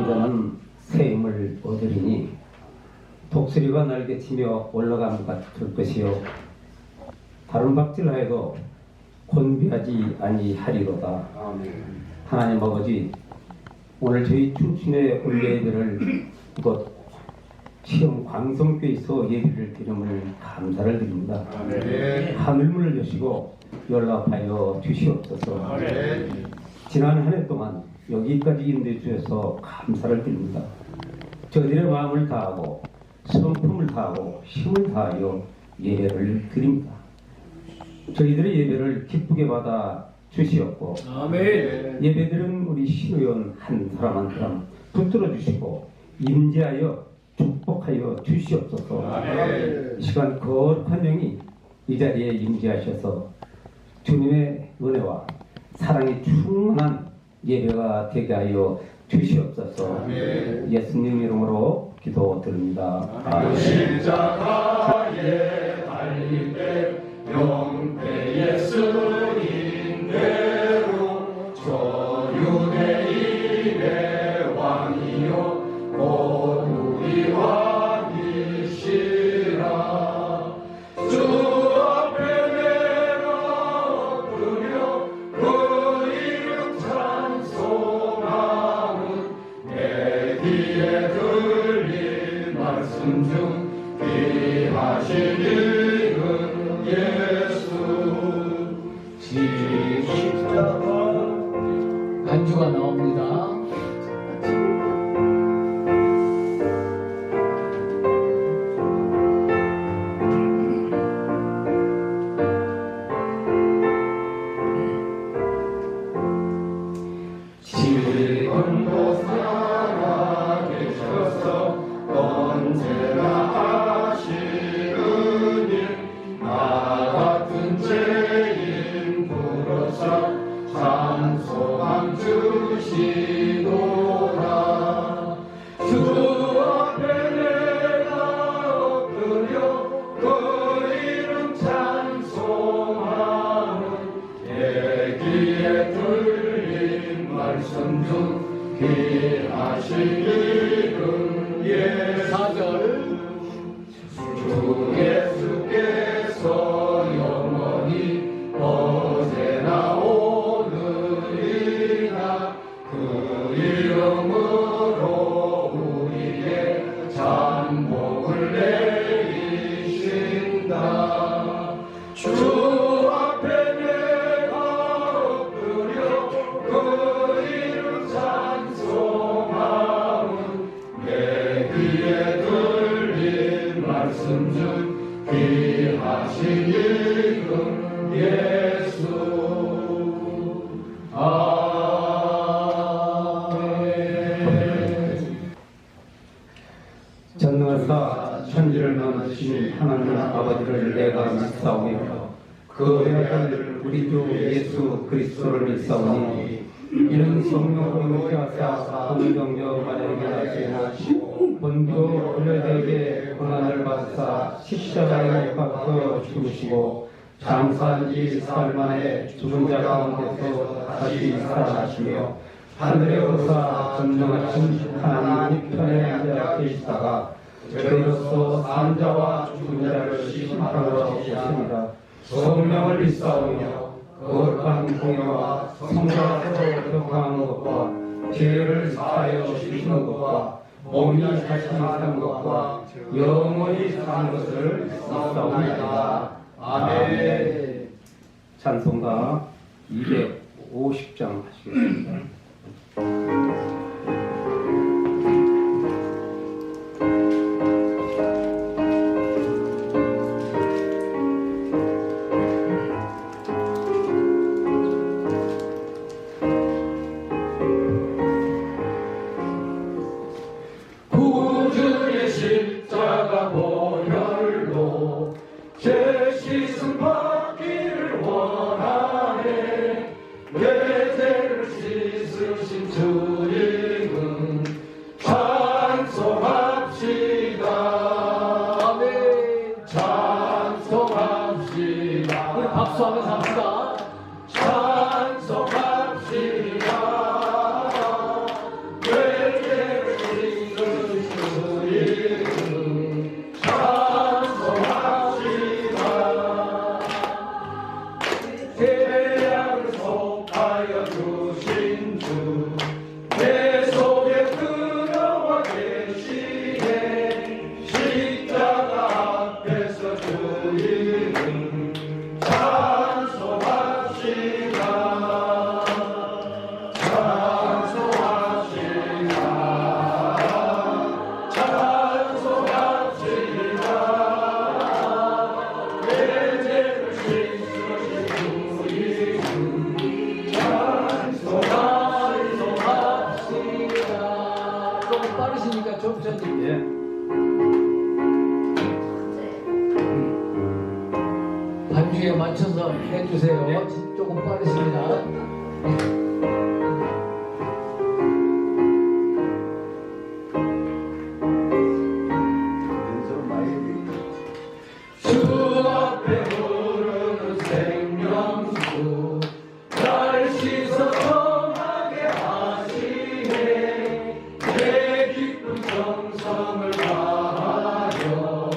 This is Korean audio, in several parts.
자는 새 힘을 얻으리니 독수리가 날개치며 올라감 같을 것이요 다른 박질하여도 곤비하지 아니하리로다. 하나님 아버지, 오늘 저희 춘춘의 올예배를 곧 시험 광성교에서 예배를 드림을 감사를 드립니다. 하늘문을 여시고 연락하여 주시옵소서. 지난 한 해 동안 여기까지 인도해 주셔서 감사를 드립니다. 저희들의 마음을 다하고 성품을 다하고 힘을 다하여 예배를 드립니다. 저희들의 예배를 기쁘게 받아 주시옵고 예배드린 우리 신의원 한 사람 한 사람 붙들어 주시고 임재하여 축복하여 주시옵소서. 이 시간 거룩한 영이 이 자리에 임재하셔서 주님의 은혜와 사랑이 충만한 예배가 되게 하여 주시옵소서. 예수님 이름으로 기도드립니다. 십자가에 달릴 때 영패의 쓰임대로 저유대인의 왕이요 곧 우리 왕이시라. 주 앞에 내가 엎드려 그 이름 찬송하는 내 귀에 들린 말씀 중 귀하신 이름 예수. 십자가 반주가 나옵니다. 지금도 살아계셔서 언제나 하시는 일, 나 같은 죄인 부르사 찬송함 주시노라. 주 앞에 내가 엎드려 그 이름 찬송하는 내 귀에 들린 말씀 중 귀하신 이름 예수. 4절 주 예수께서 영원히 어제나 오늘이나 그 이름으로 우리의 잠복을 내리신다. 주 앞에 내가 엎드려 그 이름 찬송하는 내 귀에 들린 말씀 중 귀하신 이름 예수. 아멘. 전능하사 천지를 만드신 하나님 아버지를 내가 믿사오며 그 아들 우리 주 예수 그리스도를 믿사오니 이는 성령으로 하사 공정력 만연하게 하시고 본교 필라델피아에 고난을 받으사 십자가에 못 박혀 죽으시고 장사한 지 사흘 만에 죽은 자 가운데서 다시 살아나시며 하늘에 오르사 전능하신 하나님 편에 앉아 계시다가 저희로서 산 자와 죽은 자를 심판하러 오십니다. 성령을 믿사오며 거룩한 공예와 성자와 서로 격하는 것과 죄를 사하여 주시는 것과 몸이 다시 사는 것과 영원히 사는 것을 믿사옵니다. 아멘. 찬송가 250장 하시겠습니다. 구주의 십자가 보혈로 제 씻음 받기를 원하네. 내 죄를 씻으신 주 이름 찬송합시다. 아멘. 찬송합시다. 우리 박수하면서 합시다. 찬송합시다. 내 죄를 간주에 맞춰서 해주세요. 조금 빠르십니다. 주 앞에 흐르는 생명수 날 씻어 정하게 하시네. 내 깊은 정성을 다하여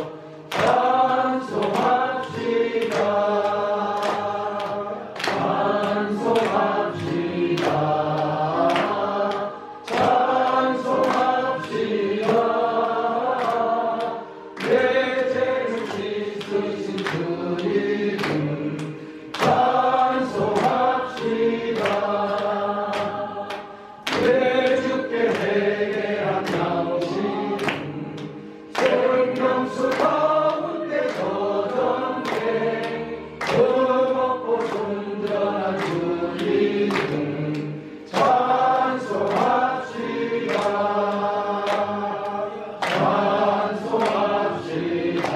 찬송합시다. 찬송합시다. 찬송합시다. 내 죄를 씻으신 주님 찬송합시다. 내 주께 회개한 당신 생명수 가운데 젖었네. 뜨겁고 순전한 주님 찬송합시다. 찬송합시다.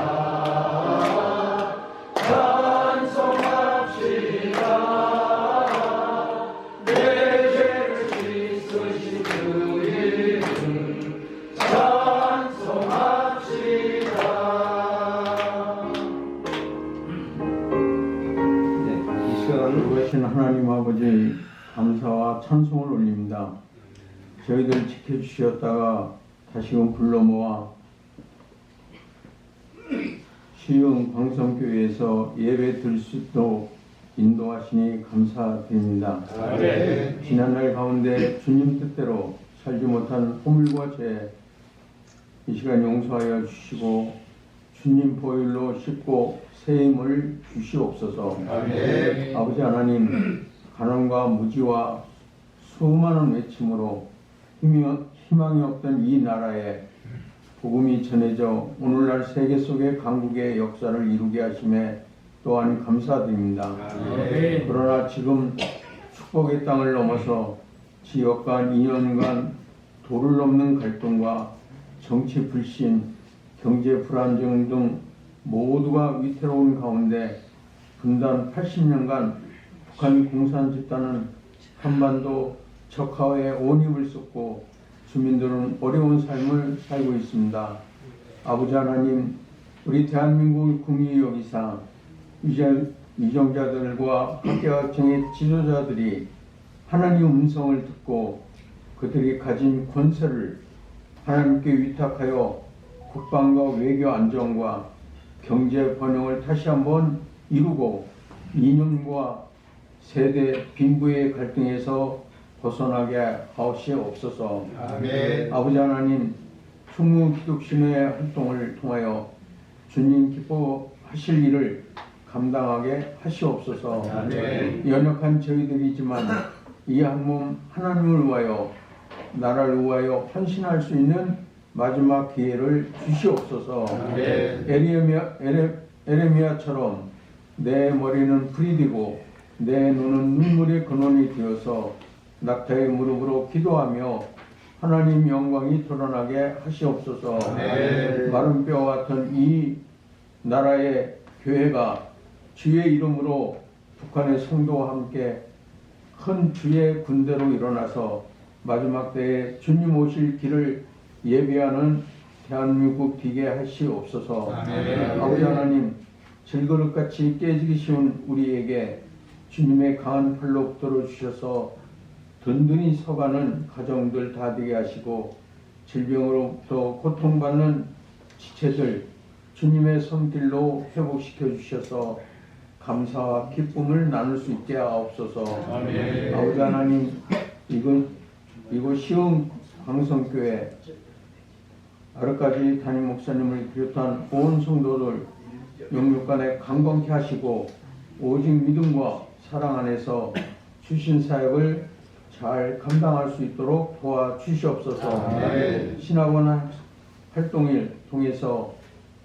찬송합시다. 내 죄를 씻으신 주님 찬송합시다. 네, 이 시간 하신 하나님 아버지 감사와 찬송을 올립니다. 저희들 지켜주셨다가 다시금 불러 모아 시흥 광성교회에서 예배 드릴 수 있도록 인도하시니 감사드립니다. 지난날 가운데 주님 뜻대로 살지 못한 허물과 죄 이 시간 용서하여 주시고 주님 보혈로 씻고 새 힘을 주시옵소서. 아버지 하나님, 가난과 무지와 수많은 외침으로 희망이 없던 이 나라에 복음이 전해져 오늘날 세계 속의 강국의 역사를 이루게 하심에 또한 감사드립니다. 그러나 지금 축복의 땅을 넘어서 지역 간, 인연 간 도를 넘는 갈등과 정치 불신, 경제 불안정 등 모두가 위태로운 가운데 분단 80년간 북한 공산 집단은 한반도 적화에 온 힘을 쏟고 주민들은 어려운 삶을 살고 있습니다. 아버지 하나님, 우리 대한민국의 국민이 여기사 위정자들과 학교학생의 지도자들이 하나님의 음성을 듣고 그들이 가진 권세를 하나님께 위탁하여 국방과 외교 안정과 경제 번영을 다시 한번 이루고 이념과 세대 빈부의 갈등에서 벗어나게 하시옵소서. 아버지 하나님, 충무 기독신의 활동을 통하여 주님 기뻐하실 일을 감당하게 하시옵소서. 연약한 저희들이지만 이 한 몸 하나님을 위하여 나라를 위하여 헌신할 수 있는 마지막 기회를 주시옵소서. 에레미야처럼 내 머리는 불이 되고 내 눈은 눈물의 근원이 되어서 낙타의 무릎으로 기도하며 하나님 영광이 드러나게 하시옵소서. 마른 뼈와 같은 이 나라의 교회가 주의 이름으로 북한의 성도와 함께 큰 주의 군대로 일어나서 마지막 때에 주님 오실 길을 예비하는 대한민국 되게 하시옵소서. 아버지 하나님, 질그릇같이 깨지기 쉬운 우리에게 주님의 강한 팔로 붙들어 주셔서 든든히 서가는 가정들 다 되게 하시고 질병으로부터 고통받는 지체들 주님의 손길로 회복시켜 주셔서 감사와 기쁨을 나눌 수 있게 하옵소서. 아버지 하나님, 이곳 시흥 광성교회 아르까지 담임 목사님을 비롯한 온 성도들 영육간에 강건케 하시고 오직 믿음과 사랑 안에서 주신 사역을 잘 감당할 수 있도록 도와주시옵소서. 신학원 활동을 통해서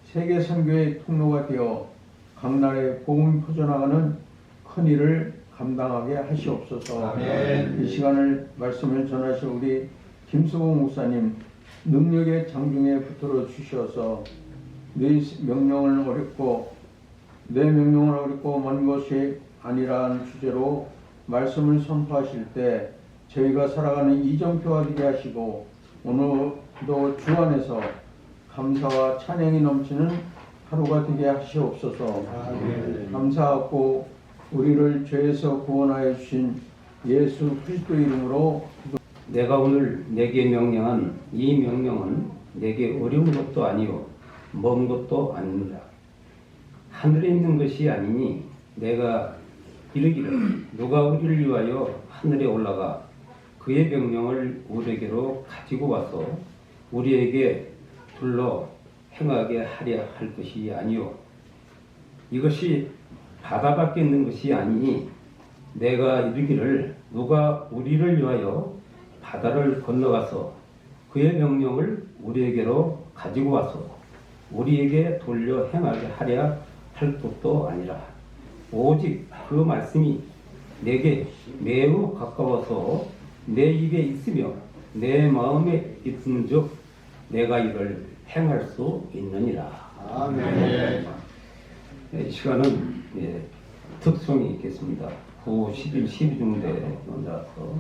세계 선교의 통로가 되어 각 나라에 복음이 퍼져나가는 큰 일을 감당하게 하시옵소서. 이 시간을 말씀을 전하실 우리 김수봉 목사님 능력의 장중에 붙들어 주셔서 네 명령을 어렵고 내 명령은 어렵고 먼 것이 아니라는 주제로 말씀을 선포하실 때 저희가 살아가는 이정표가 되게 하시고 오늘도 주 안에서 감사와 찬양이 넘치는 하루가 되게 하시옵소서. 감사하고 우리를 죄에서 구원하여 주신 예수 그리스도 이름으로 내가 오늘 내게 명령한 이 명령은 내게 어려운 것도 아니요 먼 것도 아닙니다. 하늘에 있는 것이 아니니 내가 이르기를 누가 우리를 위하여 하늘에 올라가 그의 명령을 우리에게로 가지고 와서 우리에게 불러 행하게 하려 할 것이 아니요 이것이 바다밖에 있는 것이 아니니 내가 이르기를 누가 우리를 위하여 바다를 건너가서 그의 명령을 우리에게로 가지고 와서 우리에게 돌려 행하게 하려 할 것도 아니라 오직 그 말씀이 내게 매우 가까워서 내 입에 있으며 내 마음에 있은즉 내가 이를 행할 수 있느니라. 아멘. 이 시간은 특성이 있겠습니다. 9, 11, 12 중대 앉아서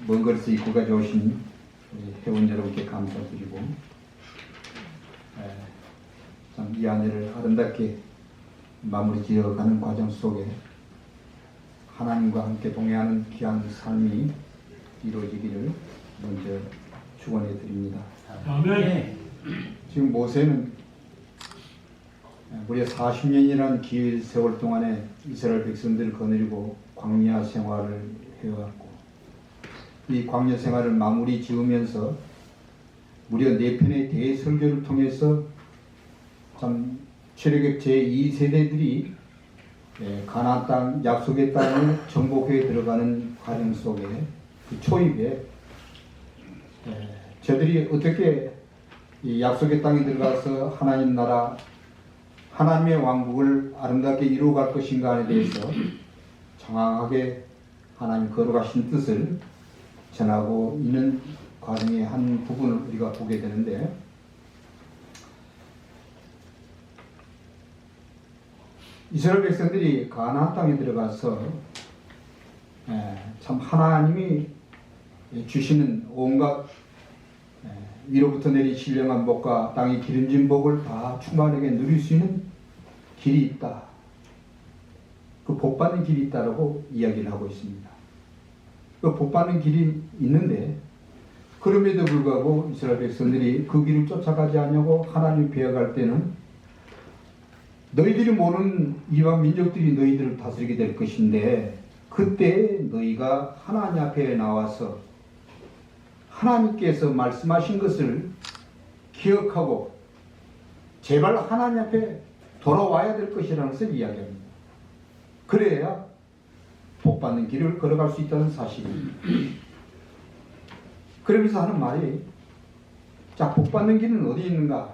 먼 거리에서 입고 가져오신 우리 회원 여러분께 감사드리고 참 이 한 해를 아름답게 마무리 지어가는 과정 속에 하나님과 함께 동행하는 귀한 삶이 이루어지기를 먼저 축원해 드립니다. 아멘. 지금 모세는 무려 40년이라는 긴 세월 동안에 이스라엘 백성들을 거느리고 광야 생활을 해왔고, 이 광야 생활을 마무리 지으면서 무려 4편의 대설교를 통해서 참 출애굽 제2세대들이 가나안 땅, 약속의 땅을 정복해 들어가는 과정 속에 그 초입에 저들이 어떻게 이 약속의 땅에 들어가서 하나님 나라, 하나님의 왕국을 아름답게 이루어갈 것인가에 대해서 정확하게 하나님 거룩하신 뜻을 전하고 있는 과정의 한 부분을 우리가 보게 되는데, 이스라엘 백성들이 가나안 땅에 들어가서 참 하나님이 주시는 온갖 위로부터 내린 신령한 복과 땅의 기름진 복을 다 충만하게 누릴 수 있는 길이 있다. 그 복받는 길이 있다라고 이야기를 하고 있습니다. 그 복받는 길이 있는데, 그럼에도 불구하고 이스라엘 백성들이 그 길을 쫓아가지 않냐고 하나님 배워갈 때는 너희들이 모르는 이방 민족들이 너희들을 다스리게 될 것인데, 그때 너희가 하나님 앞에 나와서 하나님께서 말씀하신 것을 기억하고 제발 하나님 앞에 돌아와야 될 것이라는 것을 이야기합니다. 그래야 복받는 길을 걸어갈 수 있다는 사실입니다. 그러면서 하는 말이, 자, 복받는 길은 어디 있는가?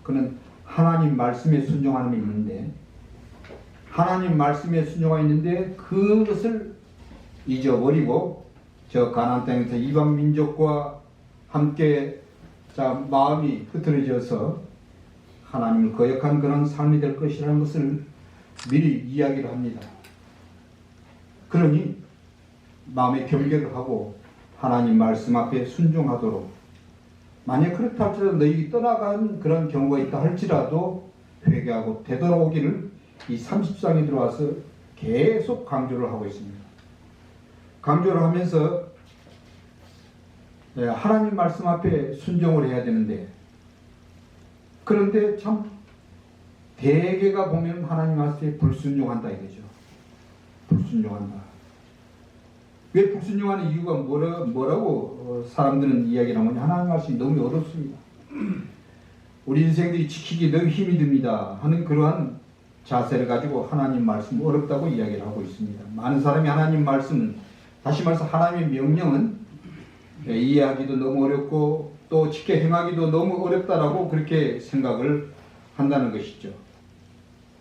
그는 하나님 말씀에 순종하는 게 있는데, 하나님 말씀에 순종하고 있는데 그것을 잊어버리고 저 가나안 땅에서 이방 민족과 함께 마음이 흐트러져서 하나님을 거역한 그런 삶이 될 것이라는 것을 미리 이야기를 합니다. 그러니 마음의 경계를 하고 하나님 말씀 앞에 순종하도록, 만약 그렇다 할지라도 너희 떠나간 그런 경우가 있다 할지라도 회개하고 되돌아오기를 이 30장에 들어와서 계속 강조를 하고 있습니다. 강조를 하면서 하나님 말씀 앞에 순종을 해야 되는데, 그런데 참 대개가 보면 하나님 말씀에 불순종한다 이거죠. 불순종한다. 왜 불순종하는 이유가 뭐라고 사람들은 이야기를 하면, 하나님 말씀이 너무 어렵습니다. 우리 인생들이 지키기 너무 힘이 듭니다 하는 그러한 자세를 가지고 하나님 말씀 어렵다고 이야기를 하고 있습니다. 많은 사람이 하나님 말씀, 다시 말해서 하나님의 명령은 이해하기도 너무 어렵고 또 지켜 행하기도 너무 어렵다라고 그렇게 생각을 한다는 것이죠.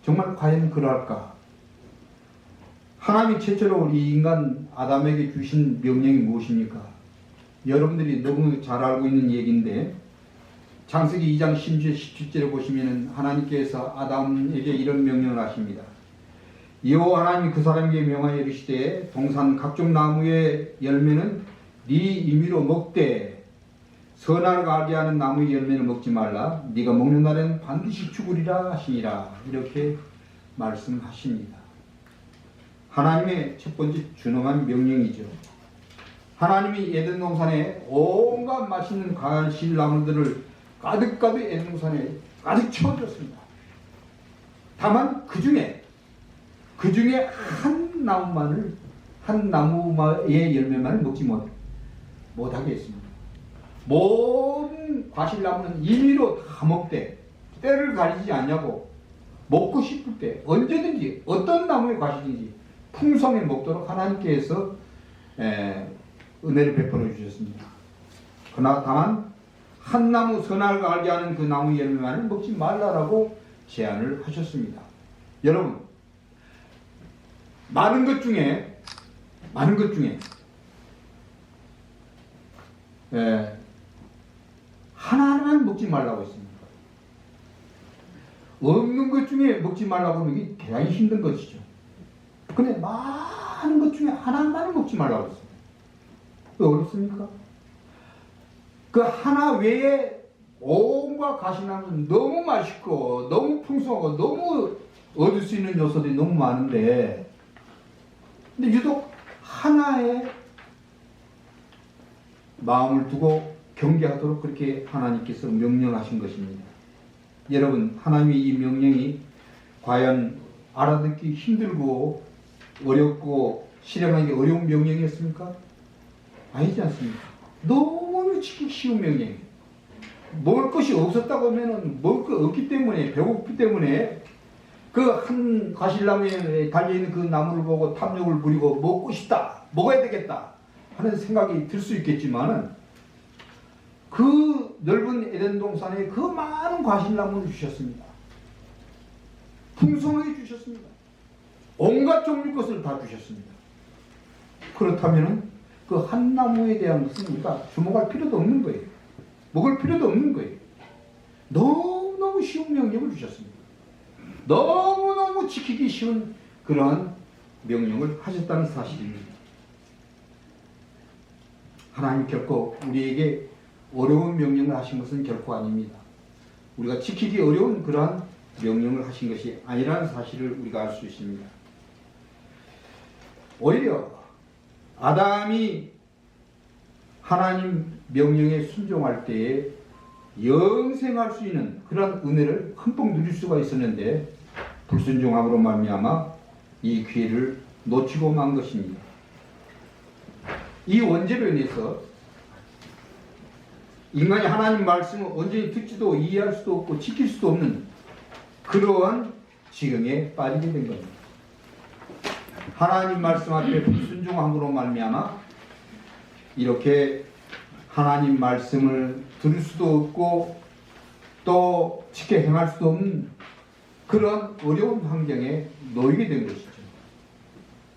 정말 과연 그럴까? 하나님이 최초로 우리 인간 아담에게 주신 명령이 무엇입니까? 여러분들이 너무 잘 알고 있는 얘기인데, 창세기 2장 10절 17절에 보시면 하나님께서 아담에게 이런 명령을 하십니다. 여호와 하나님이 그 사람에게 명하여 이르시되, 동산 각종 나무의 열매는 네 임의로 먹되 선악을 알게 하는 나무의 열매는 먹지 말라. 네가 먹는 날에는 반드시 죽으리라 하시니라. 이렇게 말씀하십니다. 하나님의 첫 번째 준엄한 명령이죠. 하나님이 에덴 동산에 온갖 맛있는 과실나무들을 가득가득 에덴 동산에 가득 채워줬습니다. 다만 그 중에 한 나무만을, 한 나무의 열매만을 먹지 못하게 했습니다. 모든 과실나무는 임의로 다 먹되 때를 가리지 않냐고, 먹고 싶을 때 언제든지 어떤 나무의 과실인지 풍성히 먹도록 하나님께서 은혜를 베풀어 주셨습니다. 그러나 다만 한 나무, 선악을 알게 하는 그 나무 열매만을 먹지 말라라고 제안을 하셨습니다. 여러분, 많은 것 중에 하나만 먹지 말라고 했습니다. 없는 것 중에 먹지 말라고 하면 이게 대단히 힘든 것이죠. 근데 많은 것 중에 하나만을 먹지 말라고 했습니다. 왜 어렵습니까? 그 하나 외에 온갖 가시나무는 너무 맛있고 너무 풍성하고 너무 얻을 수 있는 요소들이 너무 많은데, 근데 유독 하나에 마음을 두고 경계하도록 그렇게 하나님께서 명령하신 것입니다. 여러분, 하나님의 이 명령이 과연 알아듣기 힘들고 어렵고 실행하기 어려운 명령이었습니까? 아니지 않습니까? 너무 지키기 쉬운 명령이에요. 먹을 것이 없었다고 하면은 먹을 거 없기 때문에, 배고프기 때문에 그 한 과실나무에 달려있는 그 나무를 보고 탐욕을 부리고 먹고 싶다, 먹어야 되겠다 하는 생각이 들 수 있겠지만은 그 넓은 에덴 동산에 그 많은 과실나무를 주셨습니다. 풍성하게 주셨습니다. 온갖 종류 것을 다 주셨습니다. 그렇다면은 그 한 나무에 대한 것은 우리가 주목할 필요도 없는 거예요. 먹을 필요도 없는 거예요. 너무너무 쉬운 명령을 주셨습니다. 너무너무 지키기 쉬운 그러한 명령을 하셨다는 사실입니다. 하나님 결코 우리에게 어려운 명령을 하신 것은 결코 아닙니다. 우리가 지키기 어려운 그러한 명령을 하신 것이 아니라는 사실을 우리가 알 수 있습니다. 오히려 아담이 하나님 명령에 순종할 때에 영생할 수 있는 그런 은혜를 흠뻑 누릴 수가 있었는데 불순종함으로 말미암아 이 기회를 놓치고 만 것입니다. 이 원죄로 인해서 인간이 하나님 말씀을 온전히 듣지도 이해할 수도 없고 지킬 수도 없는 그러한 지경에 빠지게 된 겁니다. 하나님 말씀 앞에 불순종함으로 말미암아 이렇게 하나님 말씀을 들을 수도 없고 또 지켜 행할 수도 없는 그런 어려운 환경에 놓이게 된 것이죠.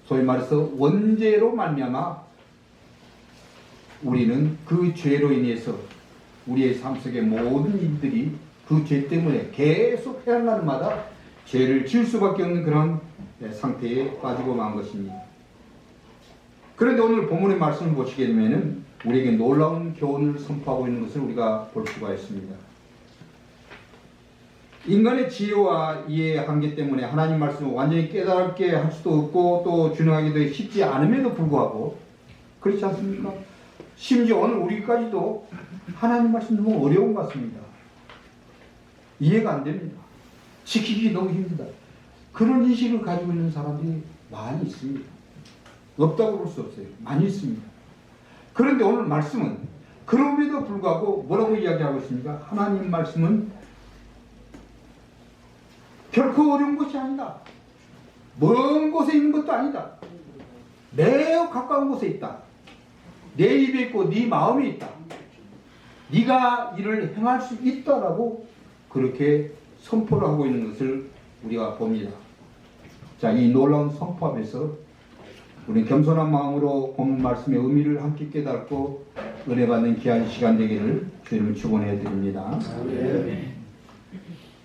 소위 말해서 원죄로 말미암아 우리는 그 죄로 인해서 우리의 삶 속의 모든 일들이 그 죄 때문에 계속 해야 할 날마다 죄를 지을 수밖에 없는 그런 상태에 빠지고 만 것입니다. 그런데 오늘 본문의 말씀을 보시게 되면 우리에게 놀라운 교훈을 선포하고 있는 것을 우리가 볼 수가 있습니다. 인간의 지혜와 이해의 한계 때문에 하나님 말씀을 완전히 깨달게 할 수도 없고 또 준행하기도 쉽지 않음에도 불구하고 그렇지 않습니까? 심지어 오늘 우리까지도 하나님 말씀 너무 어려운 것 같습니다. 이해가 안 됩니다. 지키기 너무 힘들다. 그런 인식을 가지고 있는 사람들이 많이 있습니다. 없다고 볼 수 없어요. 많이 있습니다. 그런데 오늘 말씀은 그럼에도 불구하고 뭐라고 이야기하고 있습니까? 하나님 말씀은 결코 어려운 것이 아니다. 먼 곳에 있는 것도 아니다. 매우 가까운 곳에 있다. 내 입에 있고 네 마음에 있다. 네가 이를 행할 수 있다라고 그렇게 선포를 하고 있는 것을 우리가 봅니다. 자, 이 놀라운 선포 앞에서 우리 겸손한 마음으로 본 말씀의 의미를 함께 깨닫고 은혜 받는 귀한 시간 되기를 주님을 축원해 드립니다.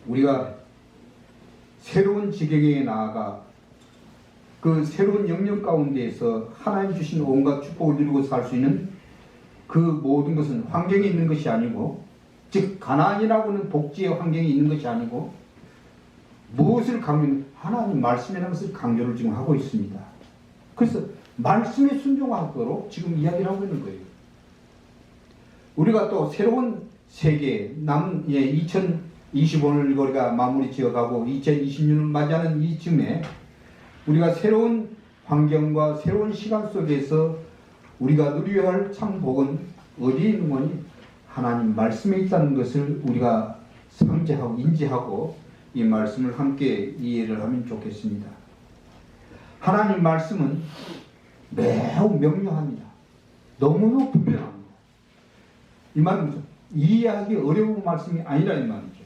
우리가 새로운 지경에 나아가 그 새로운 영역 가운데에서 하나님 주신 온갖 축복을 누리고 살 수 있는 그 모든 것은 환경에 있는 것이 아니고, 즉 가나안이라고 하는 복지의 환경에 있는 것이 아니고 무엇을 하나님 말씀이라는 것을 강조를 지금 하고 있습니다. 그래서 말씀에 순종하도록 지금 이야기를 하고 있는 거예요. 우리가 또 새로운 세계, 2025년을 우리가 마무리 지어가고 2026년을 맞이하는 이쯤에 우리가 새로운 환경과 새로운 시간 속에서 우리가 누려야 할 참 복은 어디에 있는 거니? 하나님 말씀에 있다는 것을 우리가 상제하고 인지하고 이 말씀을 함께 이해를 하면 좋겠습니다. 하나님 말씀은 매우 명료합니다. 너무너무 분명합니다. 이 말은 이해하기 어려운 말씀이 아니라 이 말이죠.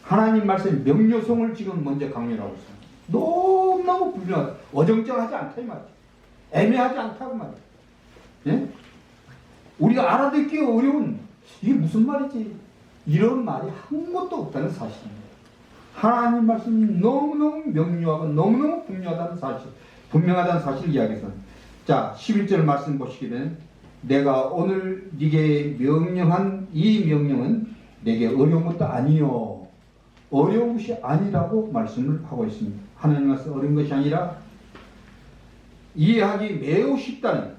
하나님 말씀의 명료성을 지금 먼저 강조하고 있습니다. 너무너무 분명하다. 어정쩡하지 않다 이 말이죠. 애매하지 않다고 말이죠. 예? 우리가 알아듣기 어려운 이게 무슨 말이지? 이런 말이 한 것도 없다는 사실입니다. 하나님 말씀이 너무너무 명료하고 너무너무 분명하다는 사실을 이야기해서, 자 11절 말씀 보시게 되면 내가 오늘 네게 명령한 이 명령은 내게 어려운 것도 아니요, 어려운 것이 아니라고 말씀을 하고 있습니다. 하나님 말씀 어려운 것이 아니라 이해하기 매우 쉽다는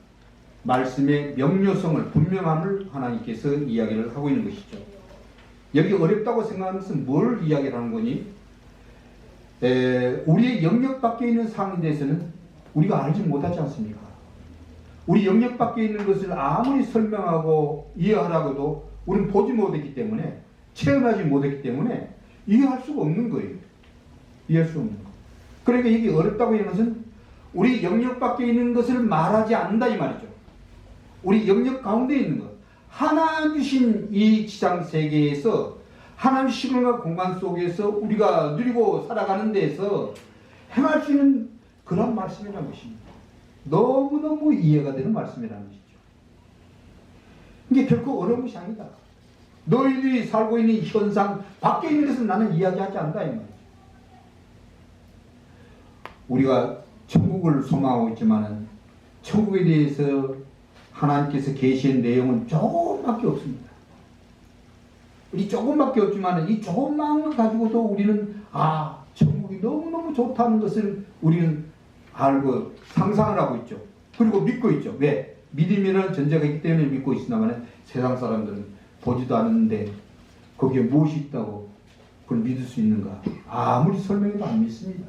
말씀의 명료성을, 분명함을 하나님께서 이야기를 하고 있는 것이죠. 여기 어렵다고 생각하는 것은 뭘 이야기를 하는 거니? 우리의 영역 밖에 있는 상황에 대해서는 우리가 알지 못하지 않습니까? 우리 영역 밖에 있는 것을 아무리 설명하고 이해하라고도 우리는 보지 못했기 때문에, 체험하지 못했기 때문에 이해할 수가 없는 거예요. 이해할 수 없는 거. 그러니까 이게 어렵다고 하는 것은 우리 영역 밖에 있는 것을 말하지 않는다 이 말이죠. 우리 영역 가운데 있는 것, 하나님 주신 이 지상 세계에서, 하나님 시간과 공간 속에서 우리가 누리고 살아가는 데에서 행할 수 있는 그런 말씀이라는 것입니다. 너무너무 이해가 되는 말씀이라는 것이죠. 이게 결코 어려운 것이 아니다. 너희들이 살고 있는 현상 밖에 있는 것은 나는 이야기하지 않는다 이 말이죠. 우리가 천국을 소망하고 있지만 천국에 대해서 하나님께서 계시한 내용은 조금밖에 없습니다. 이 조금밖에 없지만 이 조금만 걸 가지고도 우리는 천국이 너무너무 좋다는 것을 우리는 알고 상상을 하고 있죠. 그리고 믿고 있죠. 왜? 믿음이라는 전제가 있기 때문에 믿고 있으나만 세상 사람들은 보지도 않았는데 거기에 무엇이 있다고 그걸 믿을 수 있는가? 아무리 설명해도 안 믿습니다.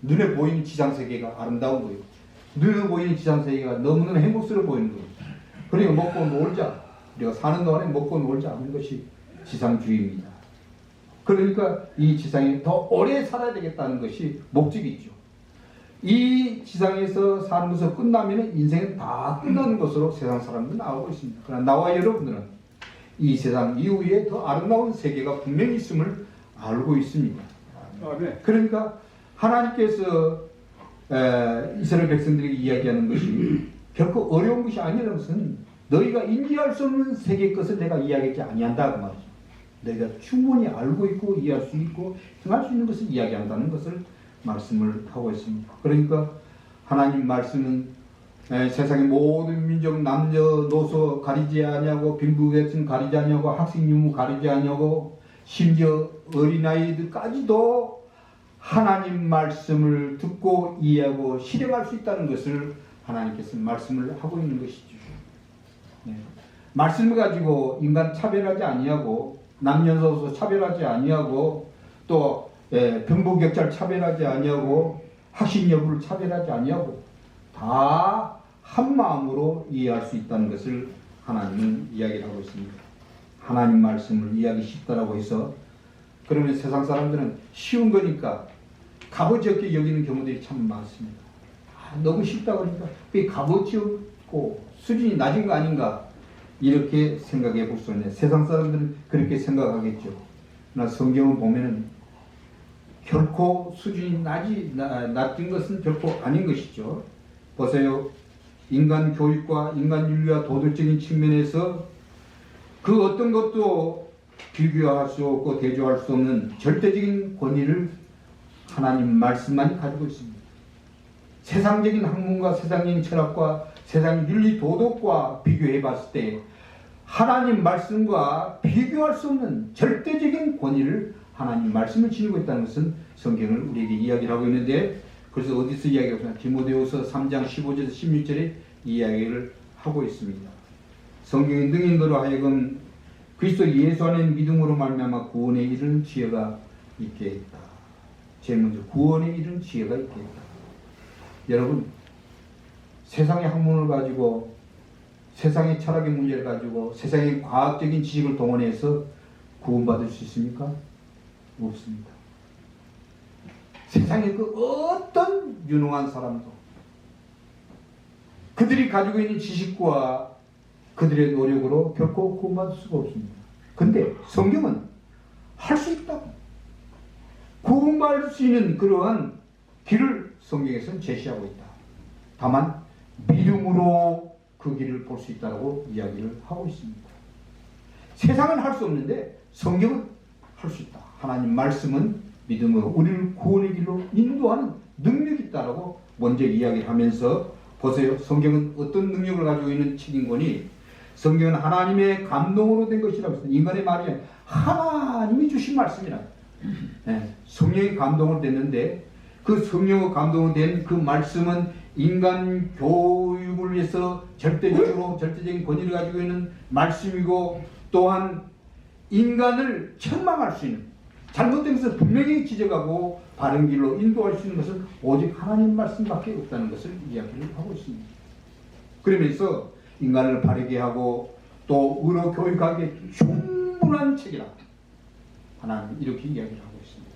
눈에 보이는 지상세계가 아름다운 거예요. 눈에 보이는 지상세계가 너무너무 행복스러워 보이는 거예요. 그러니까 먹고 놀자. 우리가 사는 동안에 먹고 놀자 하는 것이 지상주의입니다. 그러니까 이 지상에 더 오래 살아야 되겠다는 것이 목적이 있죠. 이 지상에서 사는 것을 끝나면 인생은 다 끝나는 것으로 세상 사람들은 알고 있습니다. 그러나 나와 여러분들은 이 세상 이후에 더 아름다운 세계가 분명히 있음을 알고 있습니다. 그러니까 하나님께서 이스라엘 백성들에게 이야기하는 것이 결코 어려운 것이 아니라는 것은 너희가 인지할 수 없는 세계의 것을 내가 이야기하지 아니한다 그 말이죠. 너희가 충분히 알고 있고 이해할 수 있고 행할 수 있는 것을 이야기한다는 것을 말씀을 하고 있습니다. 그러니까 하나님 말씀은 세상의 모든 민족 남녀노소 가리지 아니하고 빈부계층 가리지 아니하고 학생 유무 가리지 아니하고 심지어 어린아이들까지도 하나님 말씀을 듣고 이해하고 실행할 수 있다는 것을 하나님께서 말씀을 하고 있는 것이죠. 말씀을 가지고 인간 차별하지 아니하고 남녀노소 차별하지 아니하고 또 빈부격차를 차별하지 아니하고 학식 여부를 차별하지 아니하고 다 한 마음으로 이해할 수 있다는 것을 하나님은 이야기를 하고 있습니다. 하나님 말씀을 이해하기 쉽다라고 해서 그러면 세상 사람들은 쉬운 거니까 값어치 없게 여기는 경우들이 참 많습니다. 너무 쉽다 그러니까 그게 값어치 없고 수준이 낮은 거 아닌가 이렇게 생각해 볼 수 있네요. 세상 사람들은 그렇게 생각하겠죠. 그러나 성경을 보면은 결코 수준이 낮은 것은 결코 아닌 것이죠. 보세요. 인간 교육과 인간 윤리와 도덕적인 측면에서 그 어떤 것도 비교할 수 없고 대조할 수 없는 절대적인 권위를 하나님 말씀만이 가지고 있습니다. 세상적인 학문과 세상적인 철학과 세상 윤리 도덕과 비교해 봤을 때 하나님 말씀과 비교할 수 없는 절대적인 권위를 하나님 말씀을 지니고 있다는 것은 성경을 우리에게 이야기를 하고 있는데 그래서 어디서 이야기하고 있나? 디모데후서 3장 15절에서 16절에 이야기를 하고 있습니다. 성경의 능인으로 하여금 그리스도 예수 안에 믿음으로 말미암아 구원에 이르는 지혜가 있게 했다. 제일 먼저 구원에 이르는 지혜가 있게 했다. 여러분 세상의 학문을 가지고 세상의 철학의 문제를 가지고 세상의 과학적인 지식을 동원해서 구원받을 수 있습니까? 없습니다. 세상의 그 어떤 유능한 사람도 그들이 가지고 있는 지식과 그들의 노력으로 결코 구원받을 수가 없습니다. 근데 성경은 할 수 있다고 구원받을 수 있는 그러한 길을 성경에서는 제시하고 있다. 다만 믿음으로 그 길을 볼 수 있다고 이야기를 하고 있습니다. 세상은 할 수 없는데 성경은 할 수 있다. 하나님 말씀은 믿음으로 우리를 구원의 길로 인도하는 능력이 있다라고 먼저 이야기를 하면서 보세요. 성경은 어떤 능력을 가지고 있는 책인 거니? 성경은 하나님의 감동으로 된 것이라고 했습니다. 인간의 말이 하나님이 주신 말씀이라. 성령의 감동으로 됐는데 그 성령의 감동으로 된 그 말씀은 인간 교육을 위해서 절대적인 권위를 가지고 있는 말씀이고 또한 인간을 책망할 수 있는, 잘못된 것을 분명히 지적하고 바른 길로 인도할 수 있는 것은 오직 하나님 말씀밖에 없다는 것을 이야기를 하고 있습니다. 그러면서 인간을 바르게 하고 또 의로 교육하기에 충분한 책이라 하나님 이렇게 이야기를 하고 있습니다.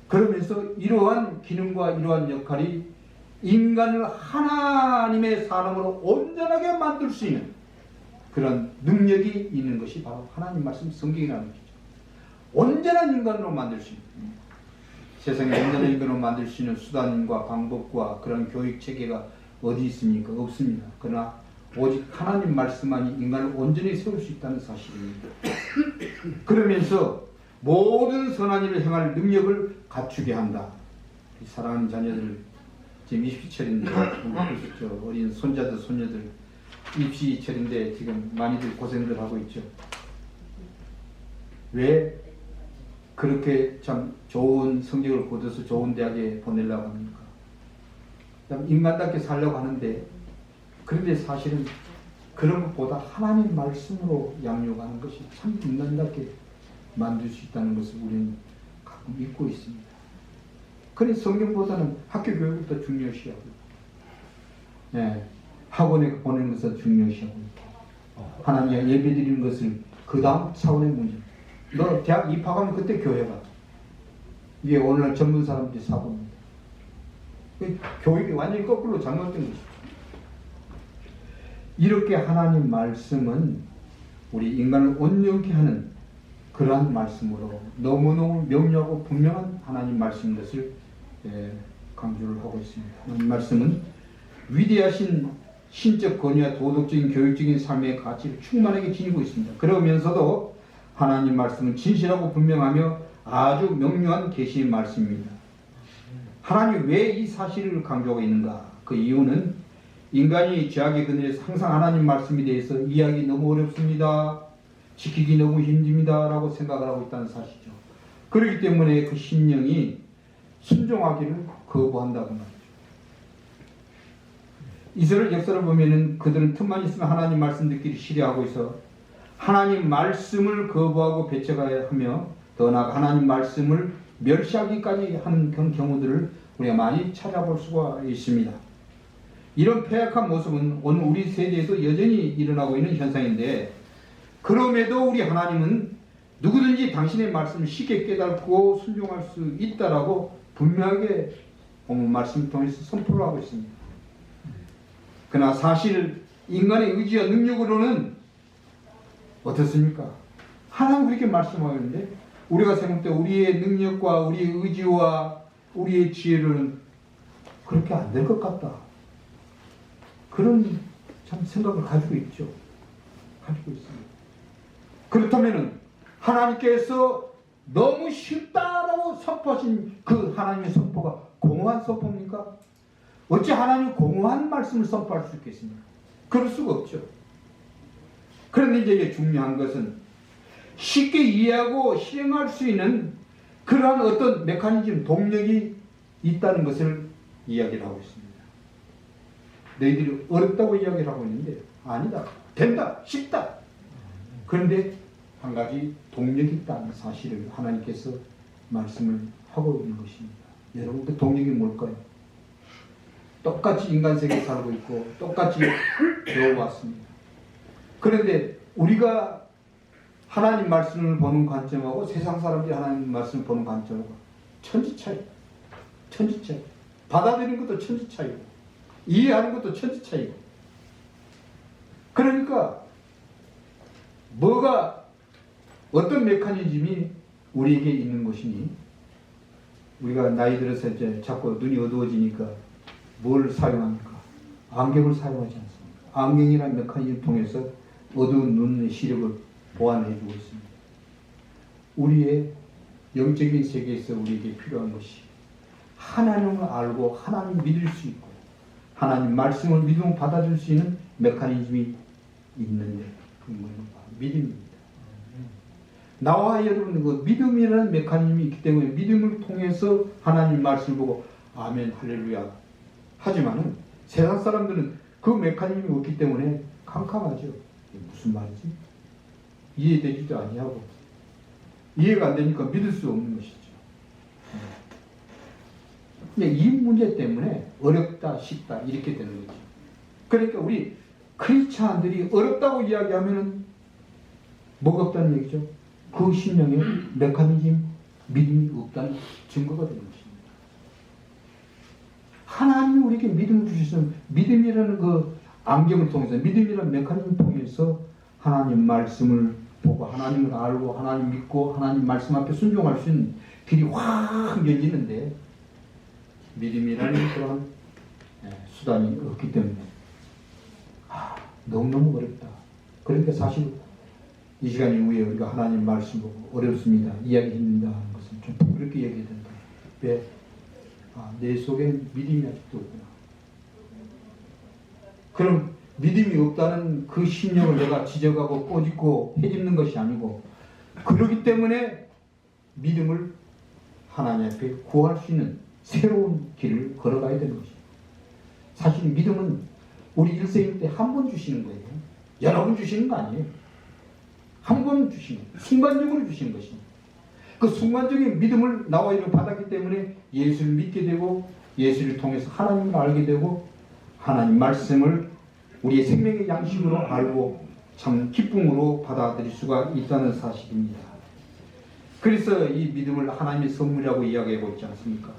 그러면서 이러한 기능과 이러한 역할이 인간을 하나님의 사람으로 온전하게 만들 수 있는 그런 능력이 있는 것이 바로 하나님 말씀 성경이라는 것이죠. 온전한 인간으로 만들 수 있는, 세상에 온전한 인간으로 만들 수 있는 수단과 방법과 그런 교육 체계가 어디 있습니까? 없습니다. 그러나 오직 하나님 말씀만이 인간을 온전히 세울 수 있다는 사실입니다. 그러면서 모든 선한 일을 행할 능력을 갖추게 한다. 사랑하는 자녀들, 지금 입시철인데 어린 손자들 손녀들 입시철인데 지금 많이들 고생들 하고 있죠. 왜 그렇게 참 좋은 성적을 거둬서 좋은 대학에 보내려고 합니까? 인간답게 살려고 하는데, 그런데 사실은 그런 것보다 하나님 말씀으로 양육하는 것이 참 인간답게 만들 수 있다는 것을 우리는 가끔 잊고 있습니다. 그래서 성경보다는 학교 교육을 더 중요시하고, 학원에 보내는 것을 중요시하고, 하나님의 예배 드리는 것을 그 다음 차원의 문제. 너 대학 입학하면 그때 교회 가. 이게 오늘날 젊은 사람들이 사고입니다. 교육이 완전히 거꾸로 잘못된 것이죠. 이렇게 하나님 말씀은 우리 인간을 온전케 하는 그러한 말씀으로 너무너무 명료하고 분명한 하나님 말씀인 것을 강조를 하고 있습니다. 하나님 말씀은 위대하신 신적 권위와 도덕적인 교육적인 삶의 가치를 충만하게 지니고 있습니다. 그러면서도 하나님 말씀은 진실하고 분명하며 아주 명료한 계시의 말씀입니다. 하나님 왜 이 사실을 강조하고 있는가? 그 이유는 인간이 죄악의 그늘에서 항상 하나님 말씀에 대해서 이해하기 너무 어렵습니다. 지키기 너무 힘듭니다. 라고 생각을 하고 있다는 사실이죠. 그렇기 때문에 그 심령이 순종하기를 거부한다고 말이죠. 이스라엘 역사를 보면은 그들은 틈만 있으면 하나님 말씀 듣기를 싫어하고 있어 하나님 말씀을 거부하고 배척하며 더 나아가 하나님 말씀을 멸시하기까지 하는 그런 경우들을 우리가 많이 찾아볼 수가 있습니다. 이런 폐악한 모습은 오늘 우리 세대에도 여전히 일어나고 있는 현상인데, 그럼에도 우리 하나님은 누구든지 당신의 말씀을 쉽게 깨닫고 순종할 수 있다라고 분명하게 말씀을 통해서 선포를 하고 있습니다. 그러나 사실 인간의 의지와 능력으로는 어떻습니까? 하나님 그렇게 말씀하고 있는데 우리가 생각할 때 우리의 능력과 우리의 의지와 우리의 지혜로는 그렇게 안 될 것 같다. 그런 참 생각을 가지고 있죠. 가지고 있습니다. 그렇다면은 하나님께서 너무 쉽다라고 선포하신 그 하나님의 선포가 공허한 선포입니까? 어찌 하나님이 공허한 말씀을 선포할 수 있겠습니까? 그럴 수가 없죠. 그런데 이제 중요한 것은 쉽게 이해하고 실행할 수 있는 그러한 어떤 메커니즘, 동력이 있다는 것을 이야기를 하고 있습니다. 너희들이 어렵다고 이야기를 하고 있는데 아니다. 된다. 쉽다. 그런데 한 가지 동력이 있다는 사실을 하나님께서 말씀을 하고 있는 것입니다. 여러분 그 동력이 뭘까요? 똑같이 인간 세계에 살고 있고 똑같이 배워왔습니다. 그런데 우리가 하나님 말씀을 보는 관점하고 세상 사람들이 하나님 말씀을 보는 관점하고 천지 차이. 받아들이는 것도 천지 차이고 이해하는 것도 천지 차이고. 그러니까 뭐가 어떤 메커니즘이 우리에게 있는 것이니, 우리가 나이 들어서 이제 자꾸 눈이 어두워지니까 뭘 사용합니까? 안경을 사용하지 않습니까? 안경이라는 메커니즘을 통해서 어두운 눈의 시력을 보완해주고 있습니다. 우리의 영적인 세계에서 우리에게 필요한 것이 하나님을 알고 하나님을 믿을 수 있고 하나님 말씀을 믿음으로 받아줄 수 있는 메커니즘이 있는데 그건 믿음입니다. 나와 여러분 그 믿음이라는 메커니즘이 있기 때문에 믿음을 통해서 하나님 말씀을 보고 아멘 할렐루야 하지만은 세상 사람들은 그 메커니즘이 없기 때문에 캄캄하죠. 무슨 말이지? 이해되지도 아니하고 이해가 안 되니까 믿을 수 없는 것이죠. 근데 이 문제 때문에 어렵다 쉽다 이렇게 되는 거죠. 그러니까 우리 크리스찬들이 어렵다고 이야기하면은 뭐가 없다는 얘기죠? 그 신령의 메커니즘 믿음이 없다는 증거가 되는 것입니다. 하나님이 우리에게 믿음을 주시는 믿음이라는 그 안경을 통해서 믿음이라는 메커니즘을 통해서 하나님 말씀을 보고 하나님을 알고 하나님 믿고 하나님 말씀 앞에 순종할 수 있는 길이 확 열리는데 믿음이라는 그런 수단이 없기 때문에 너무너무 어렵다. 그러니까 사실 이 시간 이후에 우리가 하나님 말씀 보고 어렵습니다. 이야기 힘들다 하는 것은 좀 그렇게 얘기해야 된다. 왜? 내 속엔 믿음이 아직도 없구나. 그럼 믿음이 없다는 그 심령을 내가 지적하고 꼬집고 헤집는 것이 아니고 그러기 때문에 믿음을 하나님 앞에 구할 수 있는 새로운 길을 걸어가야 되는 것입니다. 사실 믿음은 우리 일생일 때 한 번 주시는 거예요. 여러 번 주시는 거 아니에요. 한 번 주시는 거예요. 순간적으로 주시는 것입니다. 그 순간적인 믿음을 나와 이를 받았기 때문에 예수를 믿게 되고 예수를 통해서 하나님을 알게 되고 하나님 말씀을 우리의 생명의 양식으로 알고 참 기쁨으로 받아들일 수가 있다는 사실입니다. 그래서 이 믿음을 하나님의 선물이라고 이야기하고 있지 않습니까?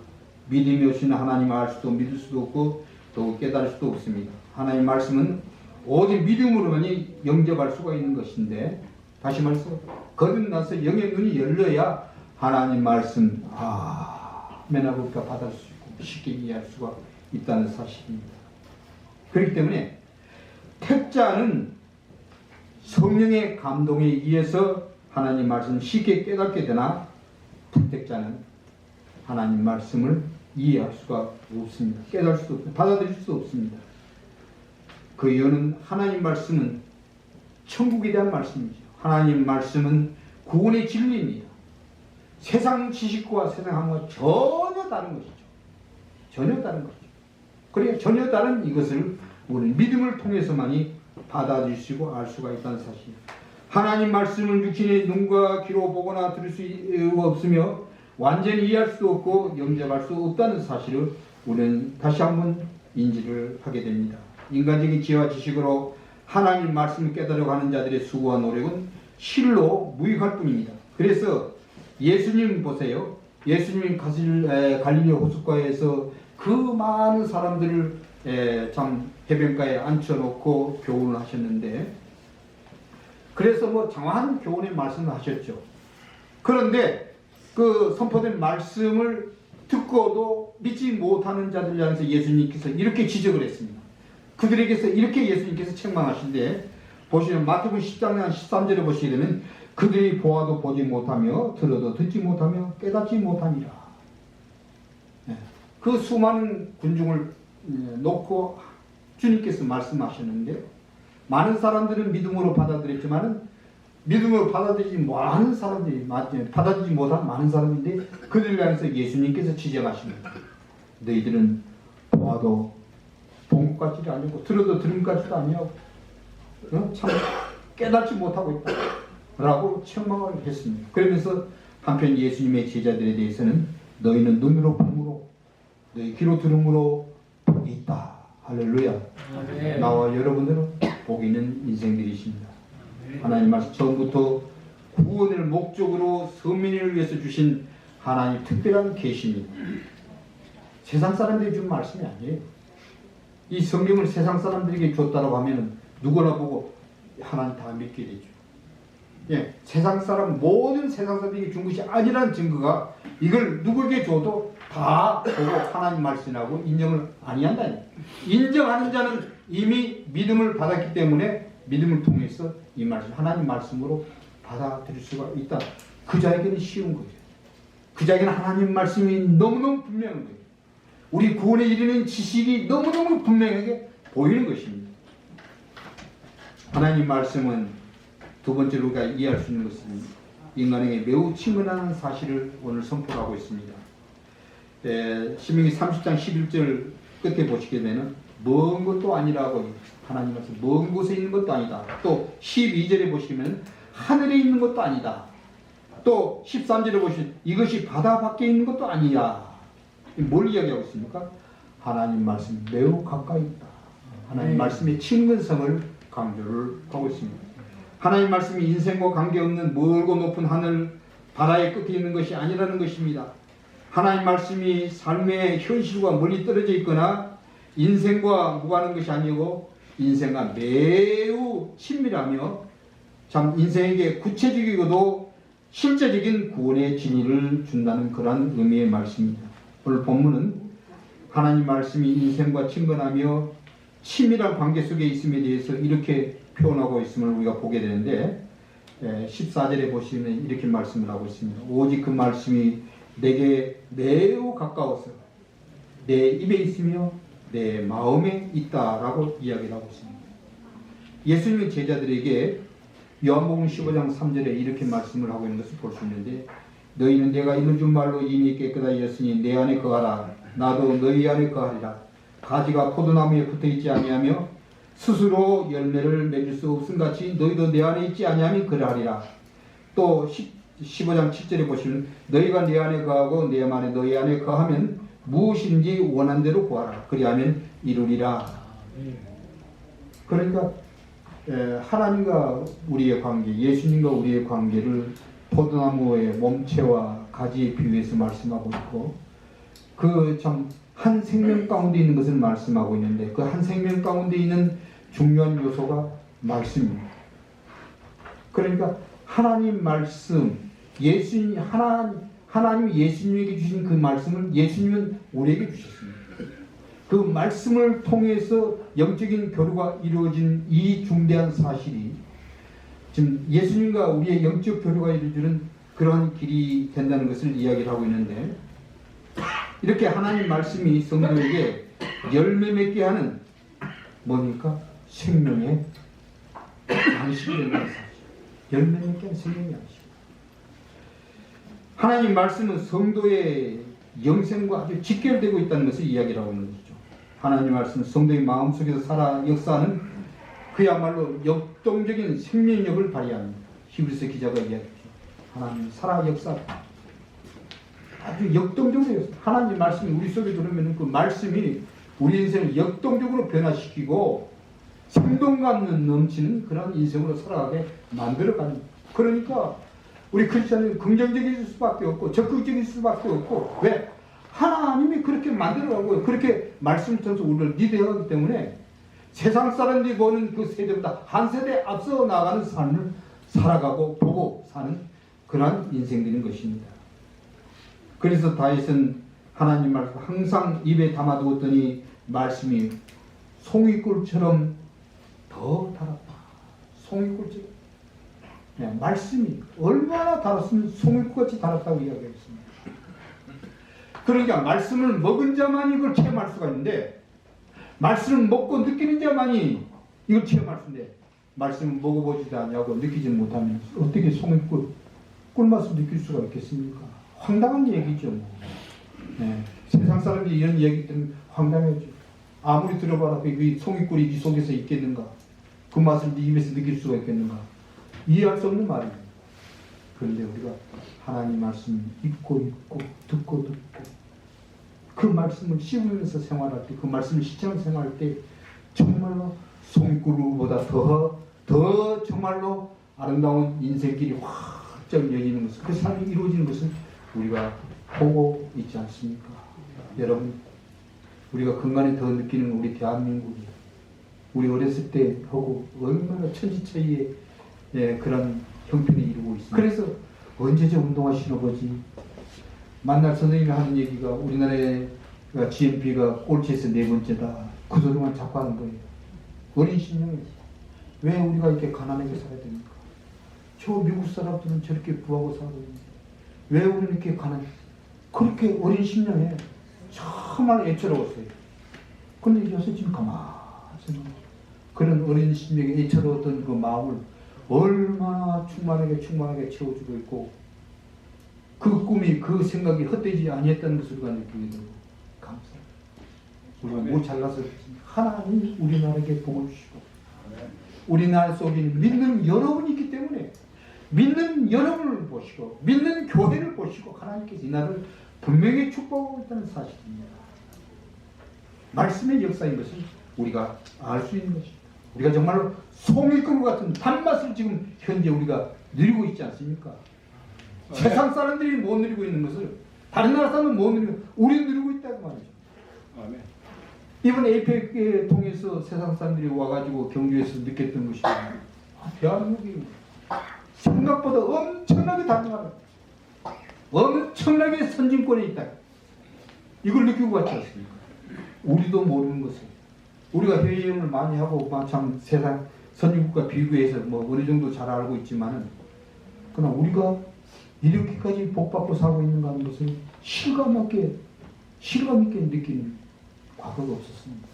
믿음이 없이는 하나님을 알 수도 믿을 수도 없고 또 깨달을 수도 없습니다. 하나님의 말씀은 오직 믿음으로만이 영접할 수가 있는 것인데 다시 말해서 거듭나서 영의 눈이 열려야 하나님 말씀 아멘하고 우리가 받을 수 있고 쉽게 이해할 수가 있다는 사실입니다. 그렇기 때문에 택자는 성령의 감동에 의해서 하나님 말씀을 쉽게 깨닫게 되나 불택자는 하나님 말씀을 이해할 수가 없습니다. 깨달을 수도 없습니다. 받아들일 수도 없습니다. 그 이유는 하나님 말씀은 천국에 대한 말씀이죠. 하나님 말씀은 구원의 진리입니다. 세상 지식과 세상 학문과 전혀 다른 것이죠. 전혀 다른 것이죠. 그러니까 전혀 다른 이것을 우리는 믿음을 통해서만이 받아들이시고 알 수가 있다는 사실입니다. 하나님 말씀을 육신의 눈과 귀로 보거나 들을 수 없으며 완전히 이해할 수도 없고 영접할 수 없다는 사실을 우리는 다시 한번 인지를 하게 됩니다. 인간적인 지혜와 지식으로 하나님 말씀을 깨달으려고 하는 자들의 수고와 노력은 실로 무익할 뿐입니다. 그래서 예수님 보세요. 예수님이 갈릴리 호숫가에서 그 많은 사람들을 참 해변가에 앉혀놓고 교훈을 하셨는데 그래서 뭐 장황한 교훈의 말씀을 하셨죠. 그런데 그 선포된 말씀을 듣고도 믿지 못하는 자들 향해서 예수님께서 이렇게 지적을 했습니다. 그들에게서 이렇게 예수님께서 책망하신데 보시면 마태복음 10장 13절에 보시게 되면 그들이 보아도 보지 못하며 들어도 듣지 못하며 깨닫지 못하니라. 그 수많은 군중을 놓고 주님께서 말씀하셨는데 많은 사람들은 믿음으로 받아들였지만 믿음으로 받아들이지 못하는 사람들이 받아들이지 못한 많은 사람인데 그들을 향해서 예수님께서 지적하십니다. 너희들은 보아도 본 것 같지도 아니고 들어도 들은 것 같지도 아니하고 참 깨닫지 못하고 있다 라고 책망을 했습니다. 그러면서 한편 예수님의 제자들에 대해서는 너희는 눈으로 봄으로 너희 귀로 들음으로 복이 있다. 할렐루야. 아멘. 나와 여러분들은 복 있는 인생들이십니다. 하나님 말씀 처음부터 구원을 목적으로 서민을 위해서 주신 하나님 특별한 계시입니다. 세상 사람들이 준 말씀이 아니에요. 이 성경을 세상 사람들에게 줬다고 하면 누구나 보고 하나님 다 믿게 되죠. 예, 세상 사람 모든 세상 사람들에게 준 것이 아니라는 증거가 이걸 누구에게 줘도 다 보고 하나님 말씀하고 인정을 아니한다. 인정하는 자는 이미 믿음을 받았기 때문에 믿음을 통해서 이 말씀 하나님 말씀으로 받아들일 수가 있다. 그 자에게는 쉬운 거죠. 그 자에게는 하나님 말씀이 너무너무 분명한 거예요. 우리 구원에 이르는 지식이 너무너무 분명하게 보이는 것입니다. 하나님 말씀은 두 번째로 우리가 이해할 수 있는 것은 인간에게 매우 친근한 사실을 오늘 선포하고 있습니다. 신명기 30장 11절 끝에 보시게 되면 먼 것도 아니라고 하나님 말씀 먼 곳에 있는 것도 아니다. 또 12절에 보시면 하늘에 있는 것도 아니다. 또 13절에 보시면 이것이 바다 밖에 있는 것도 아니야. 뭘 이야기하고 있습니까? 하나님 말씀이 매우 가까이 있다. 하나님 말씀의 친근성을 강조를 하고 있습니다. 하나님 말씀이 인생과 관계없는 멀고 높은 하늘 바다의 끝에 있는 것이 아니라는 것입니다. 하나님 말씀이 삶의 현실과 멀리 떨어져 있거나 인생과 무관한 것이 아니고 인생과 매우 친밀하며 참 인생에게 구체적이고도 실제적인 구원의 진리를 준다는 그러한 의미의 말씀입니다. 오늘 본문은 하나님 말씀이 인생과 친근하며 친밀한 관계 속에 있음에 대해서 이렇게 표현하고 있음을 우리가 보게 되는데 14절에 보시면 이렇게 말씀을 하고 있습니다. 오직 그 말씀이 내게 매우 가까워서 내 입에 있으며 내 마음에 있다라고 이야기를 하고 있습니다. 예수님의 제자들에게 요한복음 15장 3절에 이렇게 말씀을 하고 있는 것을 볼 수 있는데 너희는 내가 이룬 줄 말로 이미 깨끗하였으니 내 안에 거하라. 나도 너희 안에 거하리라. 가지가 포도나무에 붙어있지 아니하며 스스로 열매를 맺을 수 없음같이 너희도 내 안에 있지 아니하면 그러하리라. 또 15장 7절에 보시면 너희가 내 안에 거하고 내 안에 너희 안에 거하면 무엇인지 원한 대로 구하라. 그리하면 이루리라. 그러니까 하나님과 우리의 관계, 예수님과 우리의 관계를 포도나무의 몸체와 가지에 비유해서 말씀하고 있고 그 참 한 생명 가운데 있는 것을 말씀하고 있는데 그 한 생명 가운데 있는 중요한 요소가 말씀입니다. 그러니까 하나님 말씀, 예수님 하나님이 예수님에게 주신 그 말씀을 예수님은 우리에게 주셨습니다. 그 말씀을 통해서 영적인 교류가 이루어진 이 중대한 사실이 지금 예수님과 우리의 영적 교류가 이루어지는 그런 길이 된다는 것을 이야기를 하고 있는데 이렇게 하나님 말씀이 성도에게 열매 맺게 하는 뭡니까? 생명의 양식이 된다는 사실. 열매 맺게 하는 생명의 양식. 하나님 말씀은 성도의 영생과 아주 직결되고 있다는 것을 이야기를 하고 있는 것이죠. 하나님 말씀은 성도의 마음속에서 살아 역사하는 그야말로 역동적인 생명력을 발휘합니다. 히브리서 기자가 이야기했죠. 하나님 살아 역사합니다. 아주 역동적으로 하나님 말씀이 우리 속에 들어오면 그 말씀이 우리 인생을 역동적으로 변화시키고 생동감 넘치는 그런 인생으로 살아가게 만들어갑니다. 그러니까 우리 크리스천은 긍정적일 수밖에 없고 적극적일 수밖에 없고 왜? 하나님이 그렇게 만들어가고 그렇게 말씀을 통해서 우리를 리드해가기 때문에 세상 사람들이 보는 그 세대보다 한 세대 앞서 나가는 삶을 살아가고 보고 사는 그러한 인생들인 것입니다. 그래서 다윗은 하나님 말씀 항상 입에 담아두었더니 말씀이 송이꿀처럼 더 달았다. 송이꿀처럼. 네, 말씀이 얼마나 달았으면 송이꿀같이 달았다고 이야기했습니다. 그러니까 말씀을 먹은 자만이 이걸 체험할 수가 있는데 말씀을 먹고 느끼는 자만이 이걸 체험할 수 있는데 말씀을 먹어보지도 않냐고 느끼지 못하면 어떻게 송이꿀 꿀맛을 느낄 수가 있겠습니까? 황당한 얘기죠. 네. 세상 사람들이 이런 얘기 때문에 황당하죠. 아무리 들어봐라 그 송이꿀이 네 속에서 있겠는가? 그 맛을 네 입에서 느낄 수가 있겠는가? 이해할 수 없는 말입니다. 그런데 우리가 하나님 말씀 읽고 듣고 그 말씀을 씹으면서 생활할 때 그 말씀을 실천생활할 때 정말로 송이꿀보다 더 정말로 아름다운 인생길이 활짝 열리는 것은 그 삶이 이루어지는 것은 우리가 보고 있지 않습니까? 여러분 우리가 근간에 더 느끼는 우리 대한민국이 우리 어렸을 때 하고 얼마나 천지차이의 그런 형편이 이루고 있습니다. 그래서 언제 저 운동화 신어보지? 만날 선생님이 하는 얘기가 우리나라의 GNP가 꼴찌에서 4번째다. 그 소리만 자꾸 하는 거예요. 어린 신령이 왜 우리가 이렇게 가난하게 살아야 됩니까? 저 미국 사람들은 저렇게 부하고 살고 있는데 왜 우리는 이렇게 가난해? 그렇게 어린 심령에 정말 애처로웠어요. 그런데 요새 지금 가만히 생각해요. 그런 어린 심령에 애처로웠던 그 마음을 얼마나 충만하게 채워주고 있고 그 꿈이 그 생각이 헛되지 아니했다는 것을 우리가 느끼게 되고 감사합니다. 우리가 못 잘나서 하나님 우리나라에게 복을 주시고 우리나라 속에 믿는 여러분이 있기 때문에 믿는 여러분을 보시고 믿는 교회를 보시고 하나님께서 이 나라를 분명히 축복하고 있다는 사실입니다. 말씀의 역사인 것을 우리가 알 수 있는 것입니다. 우리가 정말로 송이꾼 같은 단맛을 지금 현재 우리가 누리고 있지 않습니까? 세상 사람들이 못 누리고 있는 것을 다른 나라 사람은 못 누리고 우리는 누리고 있다고 말이죠. 아멘. 이번 에이펙을 통해서 세상 사람들이 와가지고 경주에서 느꼈던 것이 대한민국이 생각보다 엄청나게 다른 나라, 엄청나게 선진권에 있다. 이걸 느끼고 갔지 않습니까? 우리도 모르는 것을 우리가 해외여행을 많이 하고 참 세상 선진국과 비교해서 뭐 어느 정도 잘 알고 있지만은 그러나 우리가 이렇게까지 복받고 살고 있는가 하는 것을 실감 있게 느끼는 과거가 없었습니다.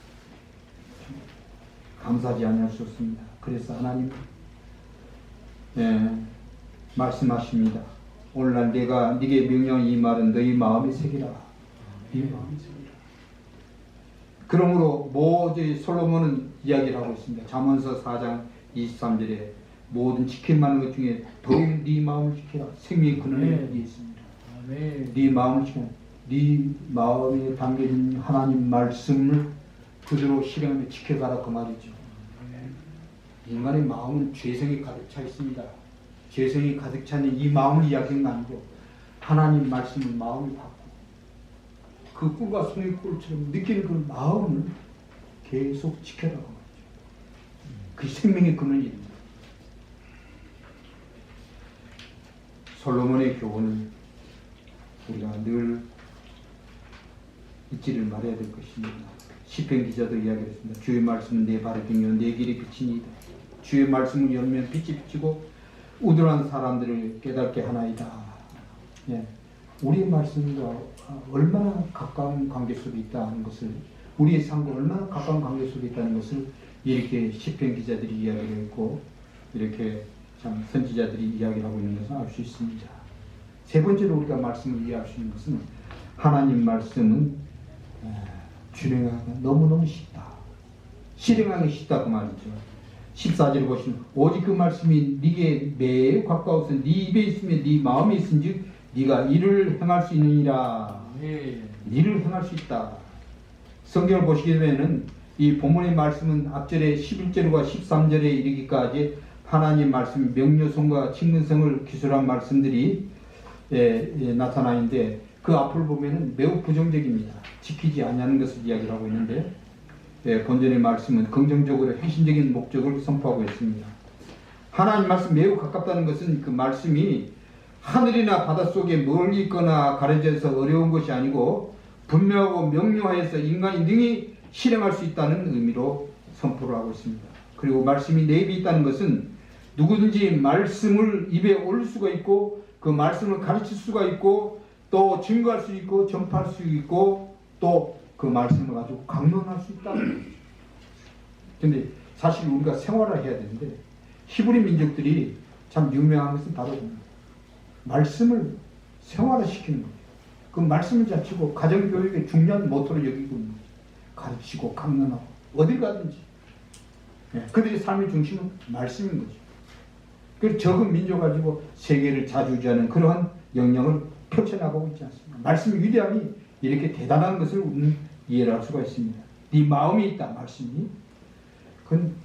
감사하지 않을 수 없습니다. 그래서 하나님 말씀하십니다. 오늘날 내가 네게 명령한 이 말은 너희 마음에 새기라. 네 마음에 새기라. 그러므로 솔로몬은 이야기를 하고 있습니다. 잠언서 4장 23절에 모든 지킬 만한 것 중에 더욱 네 마음을 지키라. 생명의 근원에 있습니다. 네 마음을 지키라. 네 마음에 담겨진 하나님 말씀을 그대로 실행하며 지켜가라 그 말이죠. 인간의 마음은 죄성이 가득 차 있습니다. 죄성이 가득 차는 이 마음을 이야기하는 게 아니고 하나님 말씀을 마음을 받고 그 꿀과 송이 꿀처럼 느끼는 그 마음을 계속 지켜라고 말이죠. 그 생명의 근원입니다. 솔로몬의 교훈을 우리가 늘 잊지를 말아야 될 것입니다. 시편 기자도 이야기했습니다. 주의 말씀은 내 발의 등이요 내 길의 빛이니이다. 주의 말씀을 열면 빛이 비치고 우둔한 사람들을 깨닫게 하나이다. 예. 우리의 말씀과 얼마나 가까운 관계 속에 있다는 것을 우리의 삶과 얼마나 가까운 관계 속에 있다는 것을 이렇게 시편 기자들이 이야기를 했고 이렇게 참 선지자들이 이야기를 하고 있는 것을 알 수 있습니다. 세 번째로 우리가 말씀을 이해할 수 있는 것은 하나님 말씀은 준행하기가 너무너무 쉽다. 실행하기 쉽다 그 말이죠. 14절을 보시면 오직 그 말씀이 네게 매우 가까워서 네 입에 있으며 네 마음에 있은즉 네가 이를 행할 수 있느니라. 이를 행할 수 있다. 성경을 보시게 되면 이 본문의 말씀은 앞절에 11절과 13절에 이르기까지 하나님 말씀 명료성과 친근성을 기술한 말씀들이 나타나 있는데 그 앞을 보면 매우 부정적입니다. 지키지 않냐는 것을 이야기를 하고 있는데 본전의 말씀은 긍정적으로 핵심적인 목적을 선포하고 있습니다. 하나님 말씀 매우 가깝다는 것은 그 말씀이 하늘이나 바닷속에 멀리 있거나 가려져서 어려운 것이 아니고 분명하고 명료하여서 인간이 능히 실행할 수 있다는 의미로 선포를 하고 있습니다. 그리고 말씀이 내 입에 있다는 것은 누구든지 말씀을 입에 올릴 수가 있고 그 말씀을 가르칠 수가 있고 또 증거할 수 있고 전파할 수 있고 또 그 말씀을 가지고 강론할 수 있다는 거죠. 그런데 사실 우리가 생활을 해야 되는데 히브리 민족들이 참 유명한 것은 바로 말씀을 생활화시키는 거예요. 그 말씀을 자치고 가정교육의 중요한 모토로 여기고 있는 거죠. 가르치고 강론하고 어딜 가든지 그들의 삶의 중심은 말씀인 거죠. 그 적은 민족 가지고 세계를 자주지하는 그러한 영향을 펼쳐나가고 있지 않습니까? 말씀의 위대함이 이렇게 대단한 것을 우리는 이해를 할 수가 있습니다. 네 마음이 있다 말씀이 그건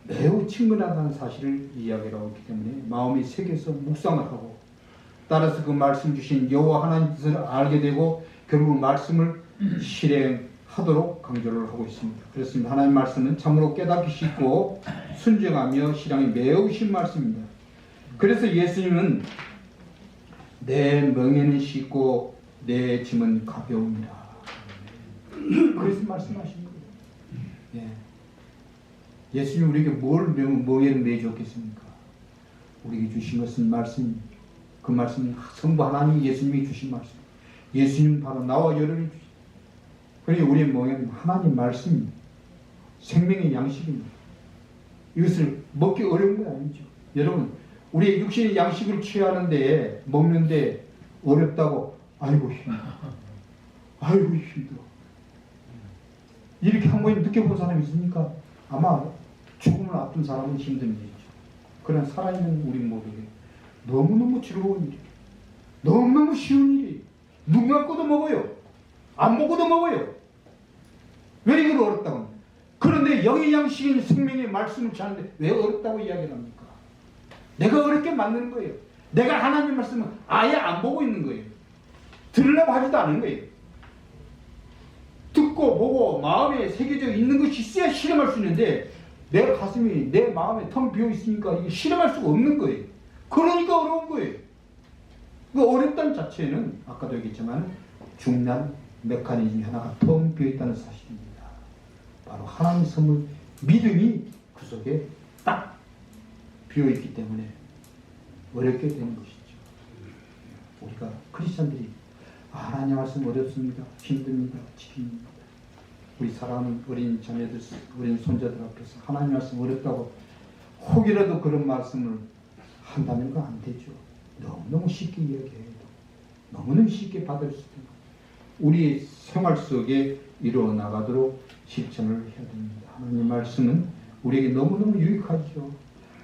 매우 친근하다는 사실을 이야기하고 있기 때문에 마음이 새겨서 묵상을 하고 따라서 그 말씀 주신 여호와 하나님 뜻을 알게 되고 결국 말씀을 실행하도록 강조를 하고 있습니다. 그렇습니다. 하나님 말씀은 참으로 깨닫기 쉽고 순정하며 실행이 매우 쉬운 말씀입니다. 그래서 예수님은 내 멍에는 쉽고 내 짐은 가벼웁니다. 그래서 말씀하신 거예요. 예수님 우리에게 뭘 멍에는 매주었겠습니까? 우리에게 주신 것은 말씀, 그 말씀은 성부 하나님 예수님이 주신 말씀. 예수님 바로 나와 여러분이 주신. 그러니 우리의 멍에는 하나님 말씀, 생명의 양식입니다. 이것을 먹기 어려운 건 아니죠. 여러분, 우리의 육신의 양식을 취하는데 먹는데 어렵다고 아이고 힘들어. 아이고 힘들어. 이렇게 한 번에 느껴본 사람이 있습니까? 아마 죽음을 앞둔 사람은 힘든 일이죠. 그런 살아있는 우리 모두에게 너무너무 즐거운 일이, 너무너무 쉬운 일이, 눈 감고도 먹어요. 안 먹고도 먹어요. 왜 이걸 어렵다고 합니까? 그런데 영의 양식인 생명의 말씀을 찾는데 왜 어렵다고 이야기를 합니까? 내가 어렵게 만드는 거예요. 내가 하나님의 말씀을 아예 안 보고 있는 거예요. 들으려고 하지도 않은 거예요. 듣고 보고 마음에 새겨져 있는 것이 있어야 실험할 수 있는데 내 가슴이 내 마음에 텅 비어 있으니까 이게 실험할 수가 없는 거예요. 그러니까 어려운 거예요. 그 어렵다는 자체는 아까도 얘기했지만 중요한 메커니즘 하나가 텅 비어 있다는 사실입니다. 바로 하나님 선물 믿음이 그 속에 딱 비어 있기 때문에 어렵게 되는 것이죠. 우리가 크리스천들이 하나님 말씀 어렵습니다. 힘듭니다. 지킵니다. 우리 사랑하는 어린 자녀들, 어린 손자들 앞에서 하나님 말씀 어렵다고 혹이라도 그런 말씀을 한다면 그거 안 되죠. 너무너무 쉽게 이야기해요. 너무너무 쉽게 받을 수 있는 우리의 생활 속에 이루어 나가도록 실천을 해야 됩니다. 하나님 말씀은 우리에게 너무너무 유익하죠.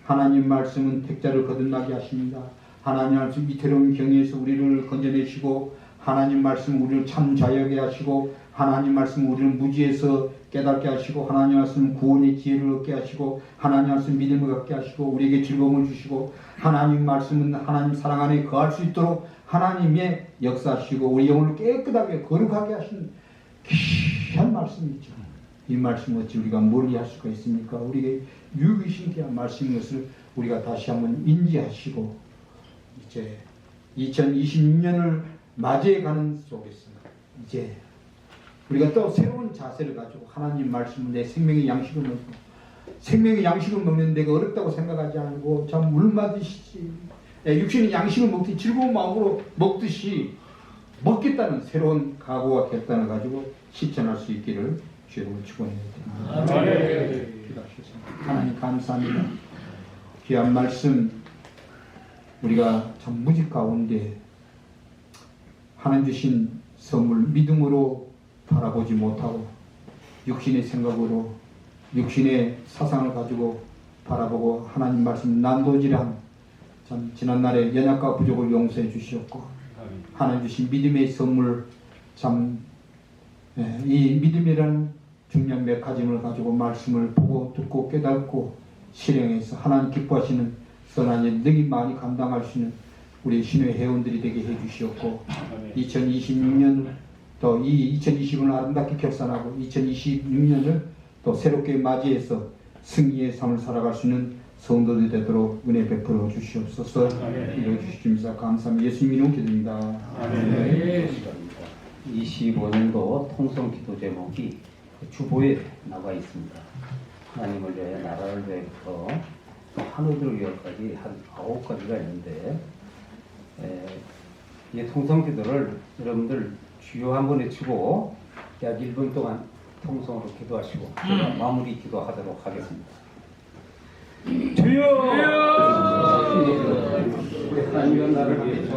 하나님 말씀은 택자를 거듭나게 하십니다. 하나님 말씀 이태로운 경에서 우리를 건져내시고 하나님 말씀 우리를 참 자유하게 하시고 하나님 말씀 우리를 무지에서 깨닫게 하시고 하나님 말씀 구원의 지혜를 얻게 하시고 하나님 말씀 믿음을 갖게 하시고 우리에게 즐거움을 주시고 하나님 말씀은 하나님 사랑 안에 거할 수 있도록 하나님의 역사하시고 우리 영혼을 깨끗하게 거룩하게 하신 귀한 말씀이죠. 이 말씀 어찌 우리가 멀리 할 수가 있습니까? 우리에게 유익이신 귀한 말씀인 것을 우리가 다시 한번 인지하시고 이제 2026년을 맞이해가는 속에서 이제 우리가 또 새로운 자세를 가지고 하나님 말씀을 내 생명의 양식을 먹고 생명의 양식을 먹는 데가 어렵다고 생각하지 않고 참 물마듯이 육신의 양식을 먹듯이 즐거운 마음으로 먹듯이 먹겠다는 새로운 각오와 결단을 가지고 실천할 수 있기를 주님을 축원해야 됩니다. 기도하시겠습니다. 하나님 감사합니다. 귀한 말씀 우리가 참 무지 가운데 하나님 주신 선물 믿음으로 바라보지 못하고 육신의 생각으로 육신의 사상을 가지고 바라보고 하나님 말씀 난도질한 참 지난날의 연약과 부족을 용서해 주시었고 하나님 주신 믿음의 선물 참 이 믿음이라는 중요한 메커니즘을 가지고 말씀을 보고 듣고 깨닫고 실행해서 하나님 기뻐하시는 선한 일 능히 많이 감당할 수 있는 우리 신의 회원들이 되게 해주시었고 2026년 또 이 2020을 아름답게 결산하고 2026년을 또 새롭게 맞이해서 승리의 삶을 살아갈 수 있는 성도들이 되도록 은혜 베풀어 주시옵소서. 이루어 주시옵소서. 감사합니다. 예수님 이름 기도드립니다. 25년도 통성 기도 제목이 주보에 나와 있습니다. 하나님을 위하여 나라를 위해서 하늘을 위하여까지 한 9가지가 있는데 이 통성 기도를 여러분들 주여 한번 외치고 약 1분 동안 통성으로 기도하시고 제가 마무리 기도하도록 하겠습니다. 주여! 우리 하나님의 나를 위해서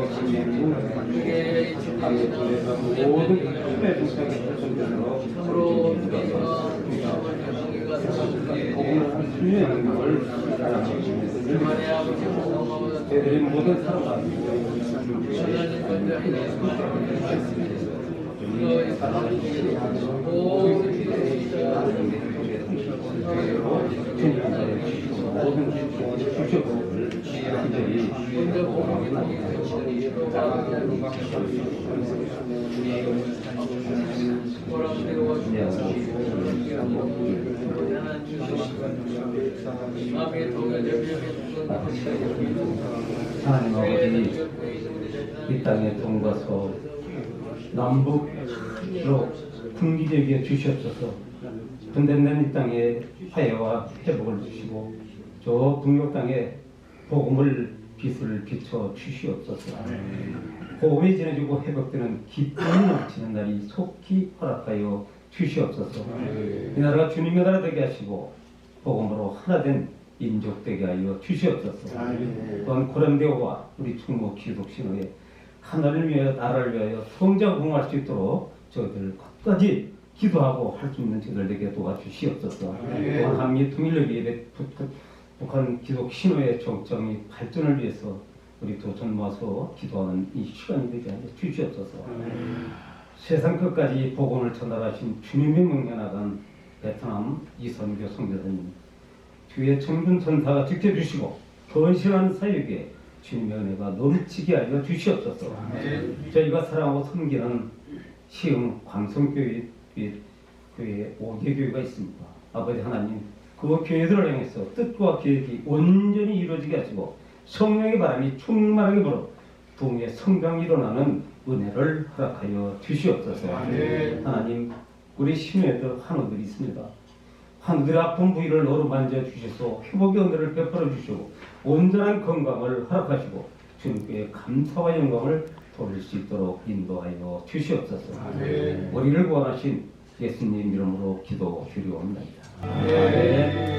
모든 힘의 동작이 결정되도록 수님의 능력을 저희들이 모든 사람과 하나님 아버지 이 땅에 동과 서 남북으로 풍기되게 주시옵소서. 분단된 이 땅에 화해와 회복을 주시고 저 북녘 땅에 복음을 빛을 비춰 주시옵소서. 복음이 전해지고 회복되는 기쁨이 넘치는 날이 속히 허락하여 주시옵소서. 이 나라가 주님의 나라 되게 하시고 복음으로 하나된 인족 되게 하여 주시옵소서. 또한 고람대오와 우리 충무 기독신호에 하나를 위하여 나라를 위하여 성장봉할 수 있도록 저희들 끝까지 기도하고 할 수 있는 저희들 되게 도와주시옵소서. 또한 한미 통일을 위해 북한 기독 신호의 정점이 발전을 위해서 우리 도천 모아서 기도하는 이 시간이 되지 않게 주시옵소서. 세상 끝까지 복음을 전달하신 주님의 명령 나간 베트남 이선교 선교사님, 주의 청준 전사가 지켜주시고 건실한 사역에 주님의 은혜가 넘치게 하여 주시옵소서. 저희가 사랑하고 섬기는 시흥 광성교회 교회 5개 교회가 있습니다. 아버지 하나님, 그 교회들을 향해서 뜻과 계획이 온전히 이루어지게 하시고 성령의 바람이 충만하게 불어 부흥의 성장이 일어나는 은혜를 허락하여 주시옵소서. 하나님, 우리 신우에도 환우들이 있습니다. 환우들의 아픈 부위를 어루만져 주셔서 회복의 은혜를 베풀어 주시고 온전한 건강을 허락하시고 주님께 감사와 영광을 돌릴 수 있도록 인도하여 주시옵소서. 우리를 구원하신 예수님 이름으로 기도드리옵나이다. 아멘.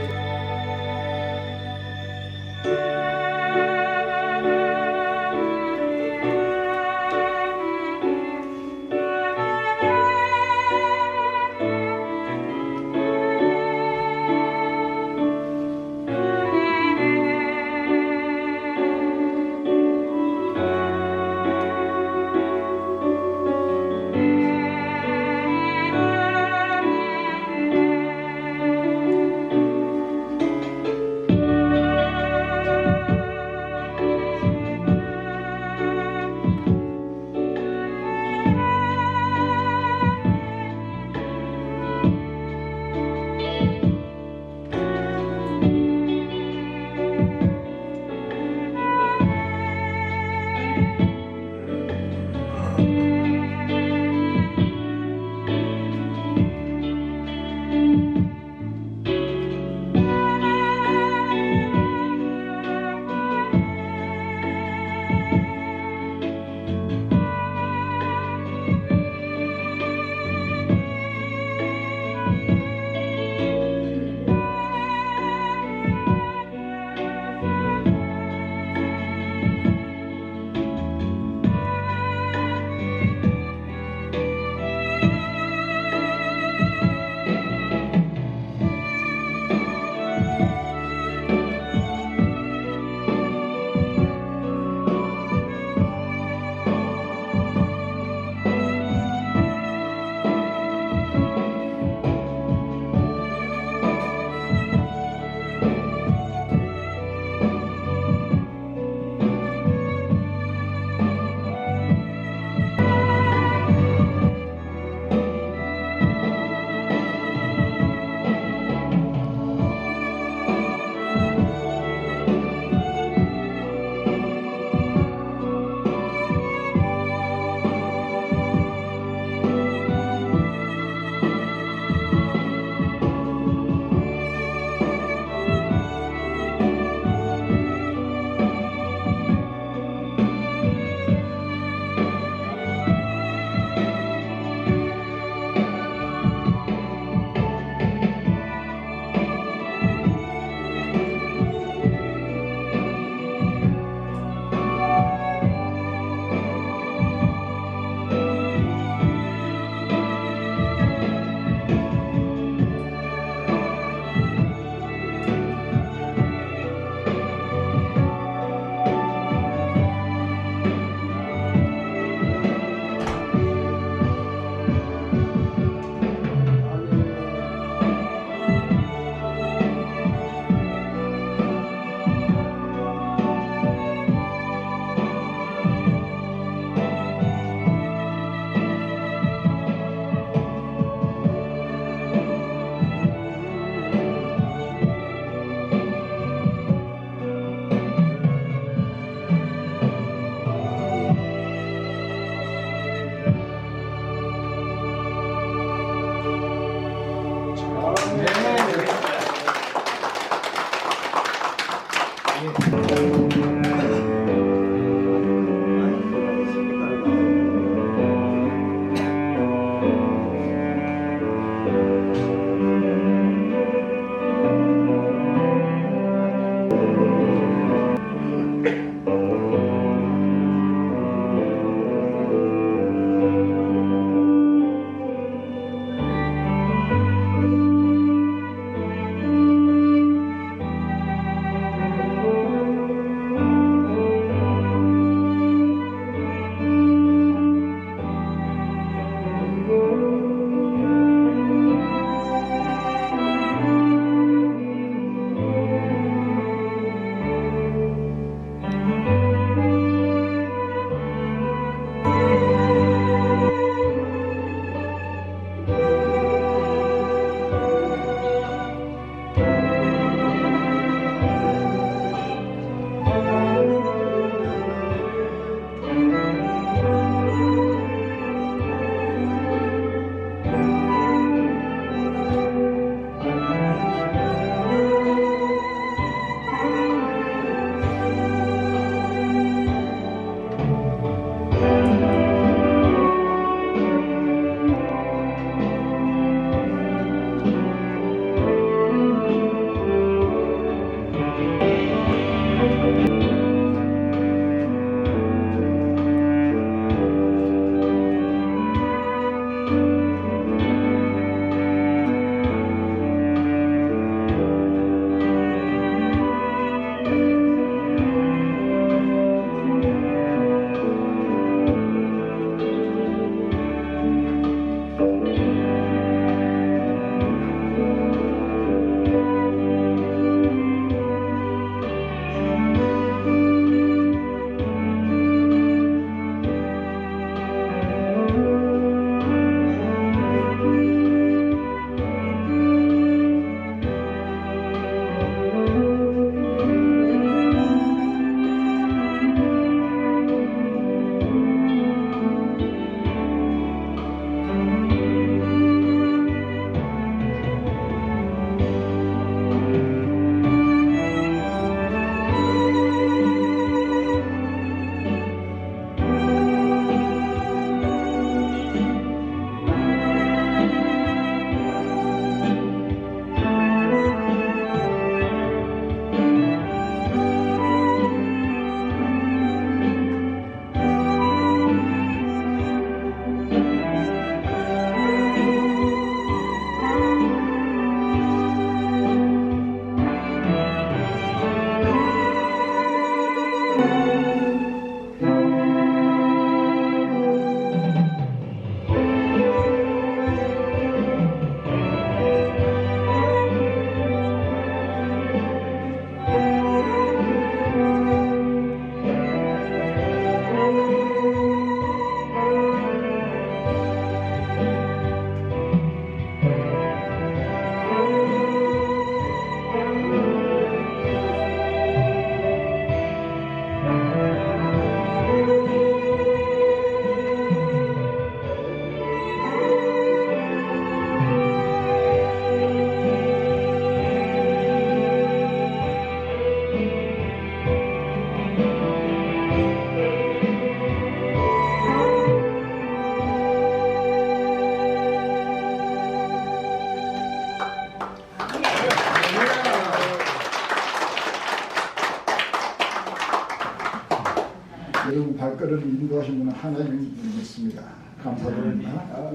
특별히 인도하신 분은 하나님이십니다. 감사드립니다.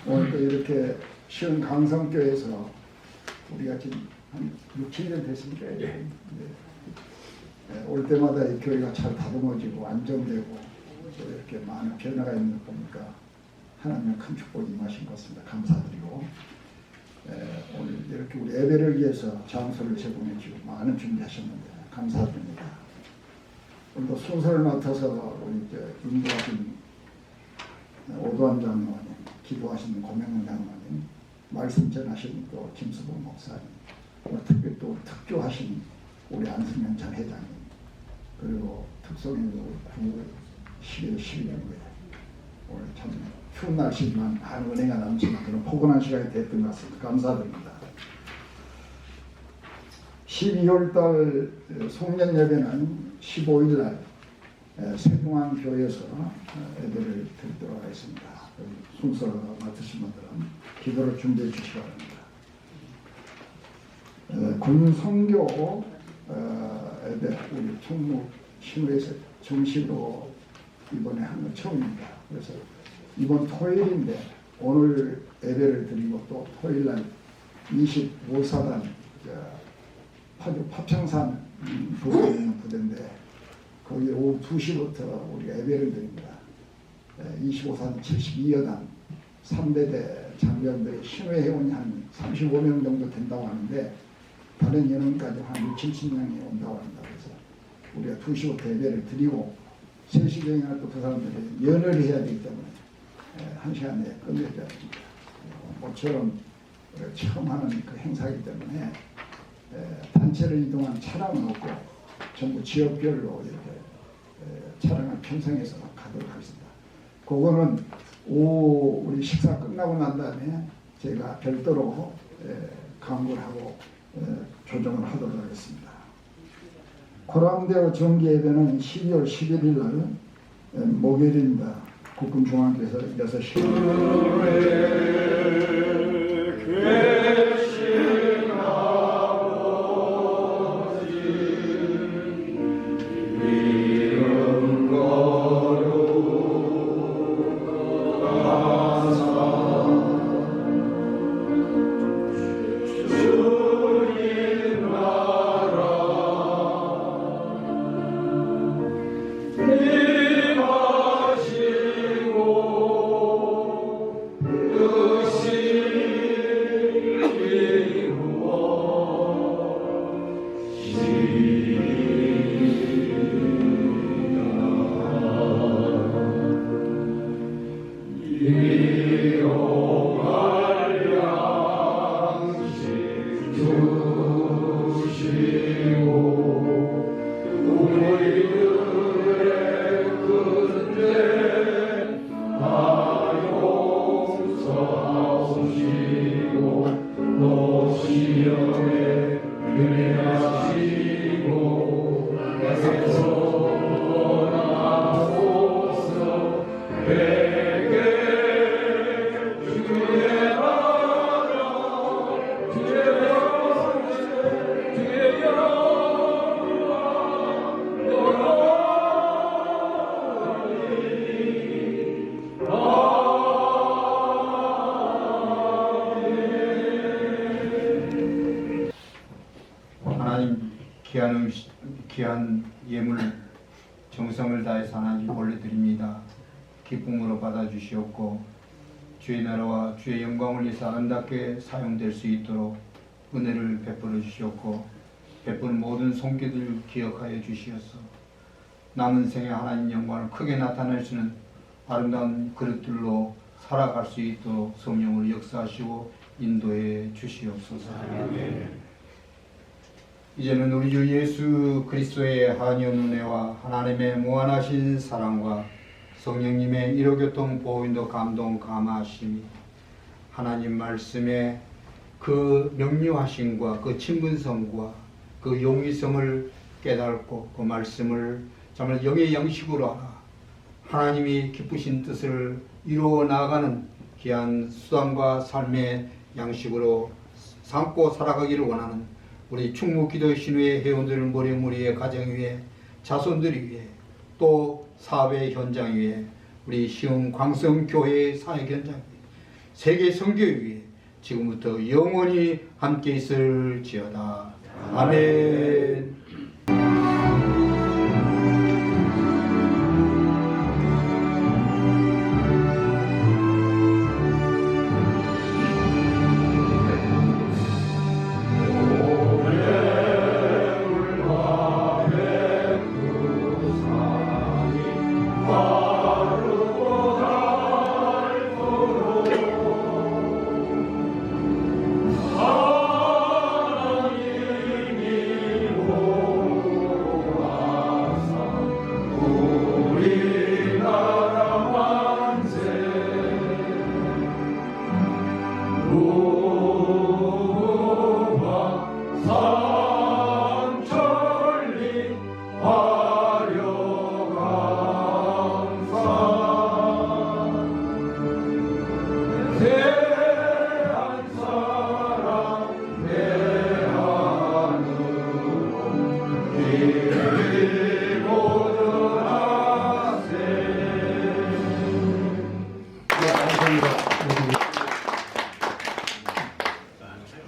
오늘 또 이렇게 시흥 강성교회에서 우리가 지금 한 6, 7년 됐습니까? 올 때마다 이 교회가 잘 다듬어지고 안정되고 또 이렇게 많은 변화가 있는 것 보니까 하나님의 큰 축복이 임하신 것 같습니다. 감사드리고 오늘 이렇게 우리 예배를 위해서 장소를 제공해 주고 많은 준비하셨는데 감사드립니다. 오늘도 순서를 맡아서 우리 인도하신 오도환 장로님, 기도하시는 고명훈 장로님, 말씀 전하신 또 김수봉 목사님, 특biệt 또 특조하신 우리 안승현 전 회장님, 그리고 특성인도 9, 11, 12일에 오늘 참 추운 날씨지만 많은 은혜가 남지만 그런 포근한 시간이 됐던 것 같습니다. 감사드립니다. 12월달 송년 예배는 15일날 세종항교회에서 예배를 드리도록 하겠습니다. 순서 맡으신 분들은 기도를 준비해 주시기 바랍니다. 군 선교 예배 우리 총무 신우에서 정식으로 이번에 한 건 처음입니다. 그래서 이번 토요일인데 오늘 예배를 드리고 또 토요일날 25사단 파주 파평산 부대에 있는 부대인데 거기 오후 2시부터 우리가 예배를 드립니다. 25산 72여단 3대대 장병들이 신회 회원이 한 35명 정도 된다고 하는데 다른 연원까지 한 6, 70명이 온다고 합니다. 그래서 우리가 2시부터 예배를 드리고 3시경에 또 그 사람들이 연회를 해야 되기 때문에 1시간 내에 끝내야 됩니다. 모처럼 처음 하는 그 행사이기 때문에 단체를 이동한 차량은 없고 전부 지역별로 이렇게 차량을 편성해서 가도록 하겠습니다. 그거는 오후 우리 식사 끝나고 난 다음에 제가 별도로 강구를 하고 조정을 하도록 하겠습니다. 고랑대교 정기예배는 12월 11일 날 목요일입니다. 국군중앙교에서 6시 귀한 예물 정성을 다해서 하나님 올려드립니다. 기쁨으로 받아주시옵고 주의 나라와 주의 영광을 위해서 아름답게 사용될 수 있도록 은혜를 베풀어 주시옵고 베푸는 모든 손길을 기억하여 주시옵소서. 남은 생에 하나님 영광을 크게 나타낼 수 있는 아름다운 그릇들로 살아갈 수 있도록 성령을 역사하시고 인도해 주시옵소서. 이제는 우리 주 예수 그리스도의 한이한 은혜와 하나님의 무한하신 사랑과 성령님의 일호교통 보호인도 감동 감화하심이 하나님 말씀의 그 명료하심과 그 친근성과 그 용의성을 깨닫고 그 말씀을 정말 영의 양식으로 하나 하나님이 기쁘신 뜻을 이루어 나아가는 귀한 수단과 삶의 양식으로 삼고 살아가기를 원하는 우리 충무기도 신우의 회원들 머리머리의 가정 위에 자손들이 위해 또 사회 현장 위에 우리 시흥 광성교회 사역 현장 위에 세계 선교 위에 지금부터 영원히 함께 있을지어다. 아멘.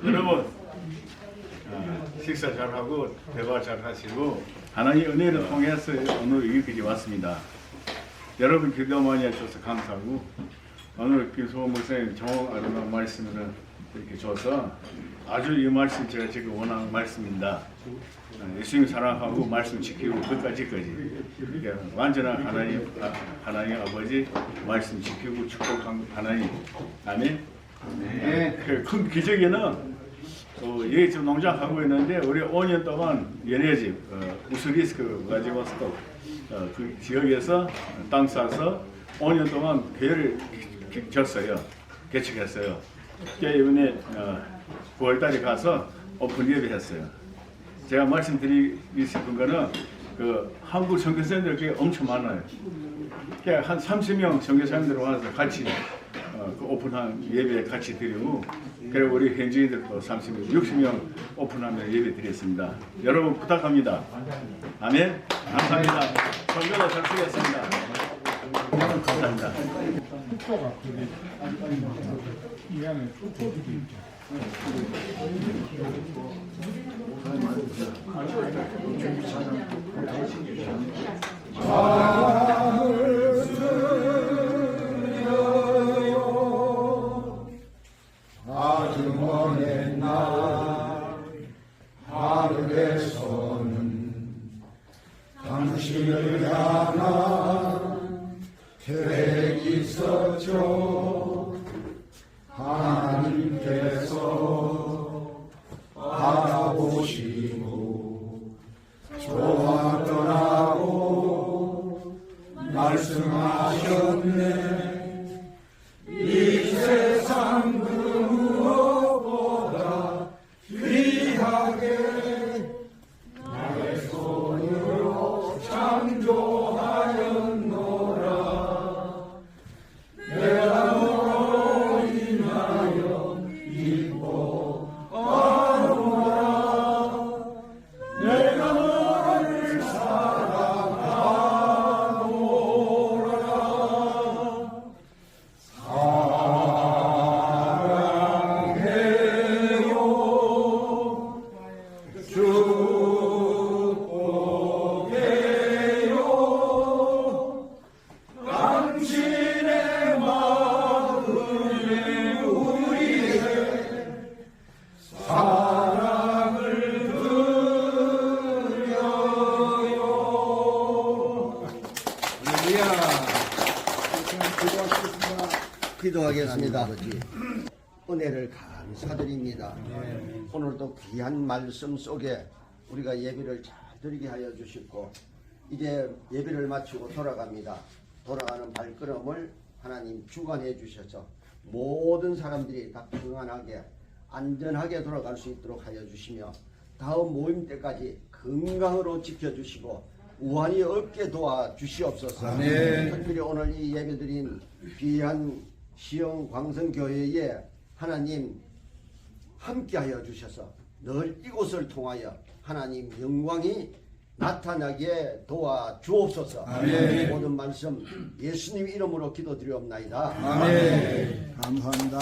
여러분 식사 잘하고 대화 잘하시고 하나님 은혜를 통해서 오늘 여기까지 왔습니다. 여러분 기도 많이 해주셔서 감사하고 오늘 김소호 목사님 정말 아름다운 말씀을 이렇게 줘서 아주 이 말씀 제가 지금 원하는 말씀입니다. 예수님 사랑하고 말씀 지키고 끝까지까지 완전한 하나님 아버지 말씀 지키고 축복한 하나님. 아멘. 큰 기적에는 여기 지금 농장하고 있는데 우리 5년 동안 얘네집 우스리스크 가지고서 그 지역에서 땅 사서 5년 동안 교회를 졌어요. 개척했어요. 이번에 9월달에 가서 오픈 예배 했어요. 제가 말씀드리고 싶은 거는 그 한국 선교사님들 엄청 많아요. 한 30명 선교사님들 와서 같이 그 오픈한 예배에 같이 드리고, 그리고 우리 현지인들도 30명, 60명 오픈하면 예배 드렸습니다. 여러분 부탁합니다. 아멘. 감사합니다. 선교도 잘 쓰겠습니다. 감사합니다. 아주 먼 날 하늘에서는 당신을 향한 계획이 있었죠. 하나님께서 바라보시고 좋았더라고 말씀하셨네. 이 세상 그 무엇보다 귀하게 나의 손으로 창조하였노라. 내가 너로 인하여 기뻐하노라. 내가 너를 사랑하노라. 사랑해요. 축복해요. 당신의 마음에 우리의 사랑을 드려요. 기도하겠습니다. 아버지, 은혜를 감사드립니다. 오늘도 귀한 말씀 속에 우리가 예배를 잘 드리게 하여 주시고, 이제 예배를 마치고 돌아갑니다. 돌아가는 발걸음을 하나님 주관해 주셔서 모든 사람들이 다 평안하게 안전하게 돌아갈 수 있도록 하여 주시며, 다음 모임 때까지 건강으로 지켜주시고 우환이 없게 도와주시옵소서. 특별히 오늘 이 예배드린 귀한 시흥 광성교회에 하나님 함께하여 주셔서 늘 이곳을 통하여 하나님 영광이 나타나게 도와 주옵소서. 모든 말씀 예수님 이름으로 기도드리옵나이다. 감사합니다.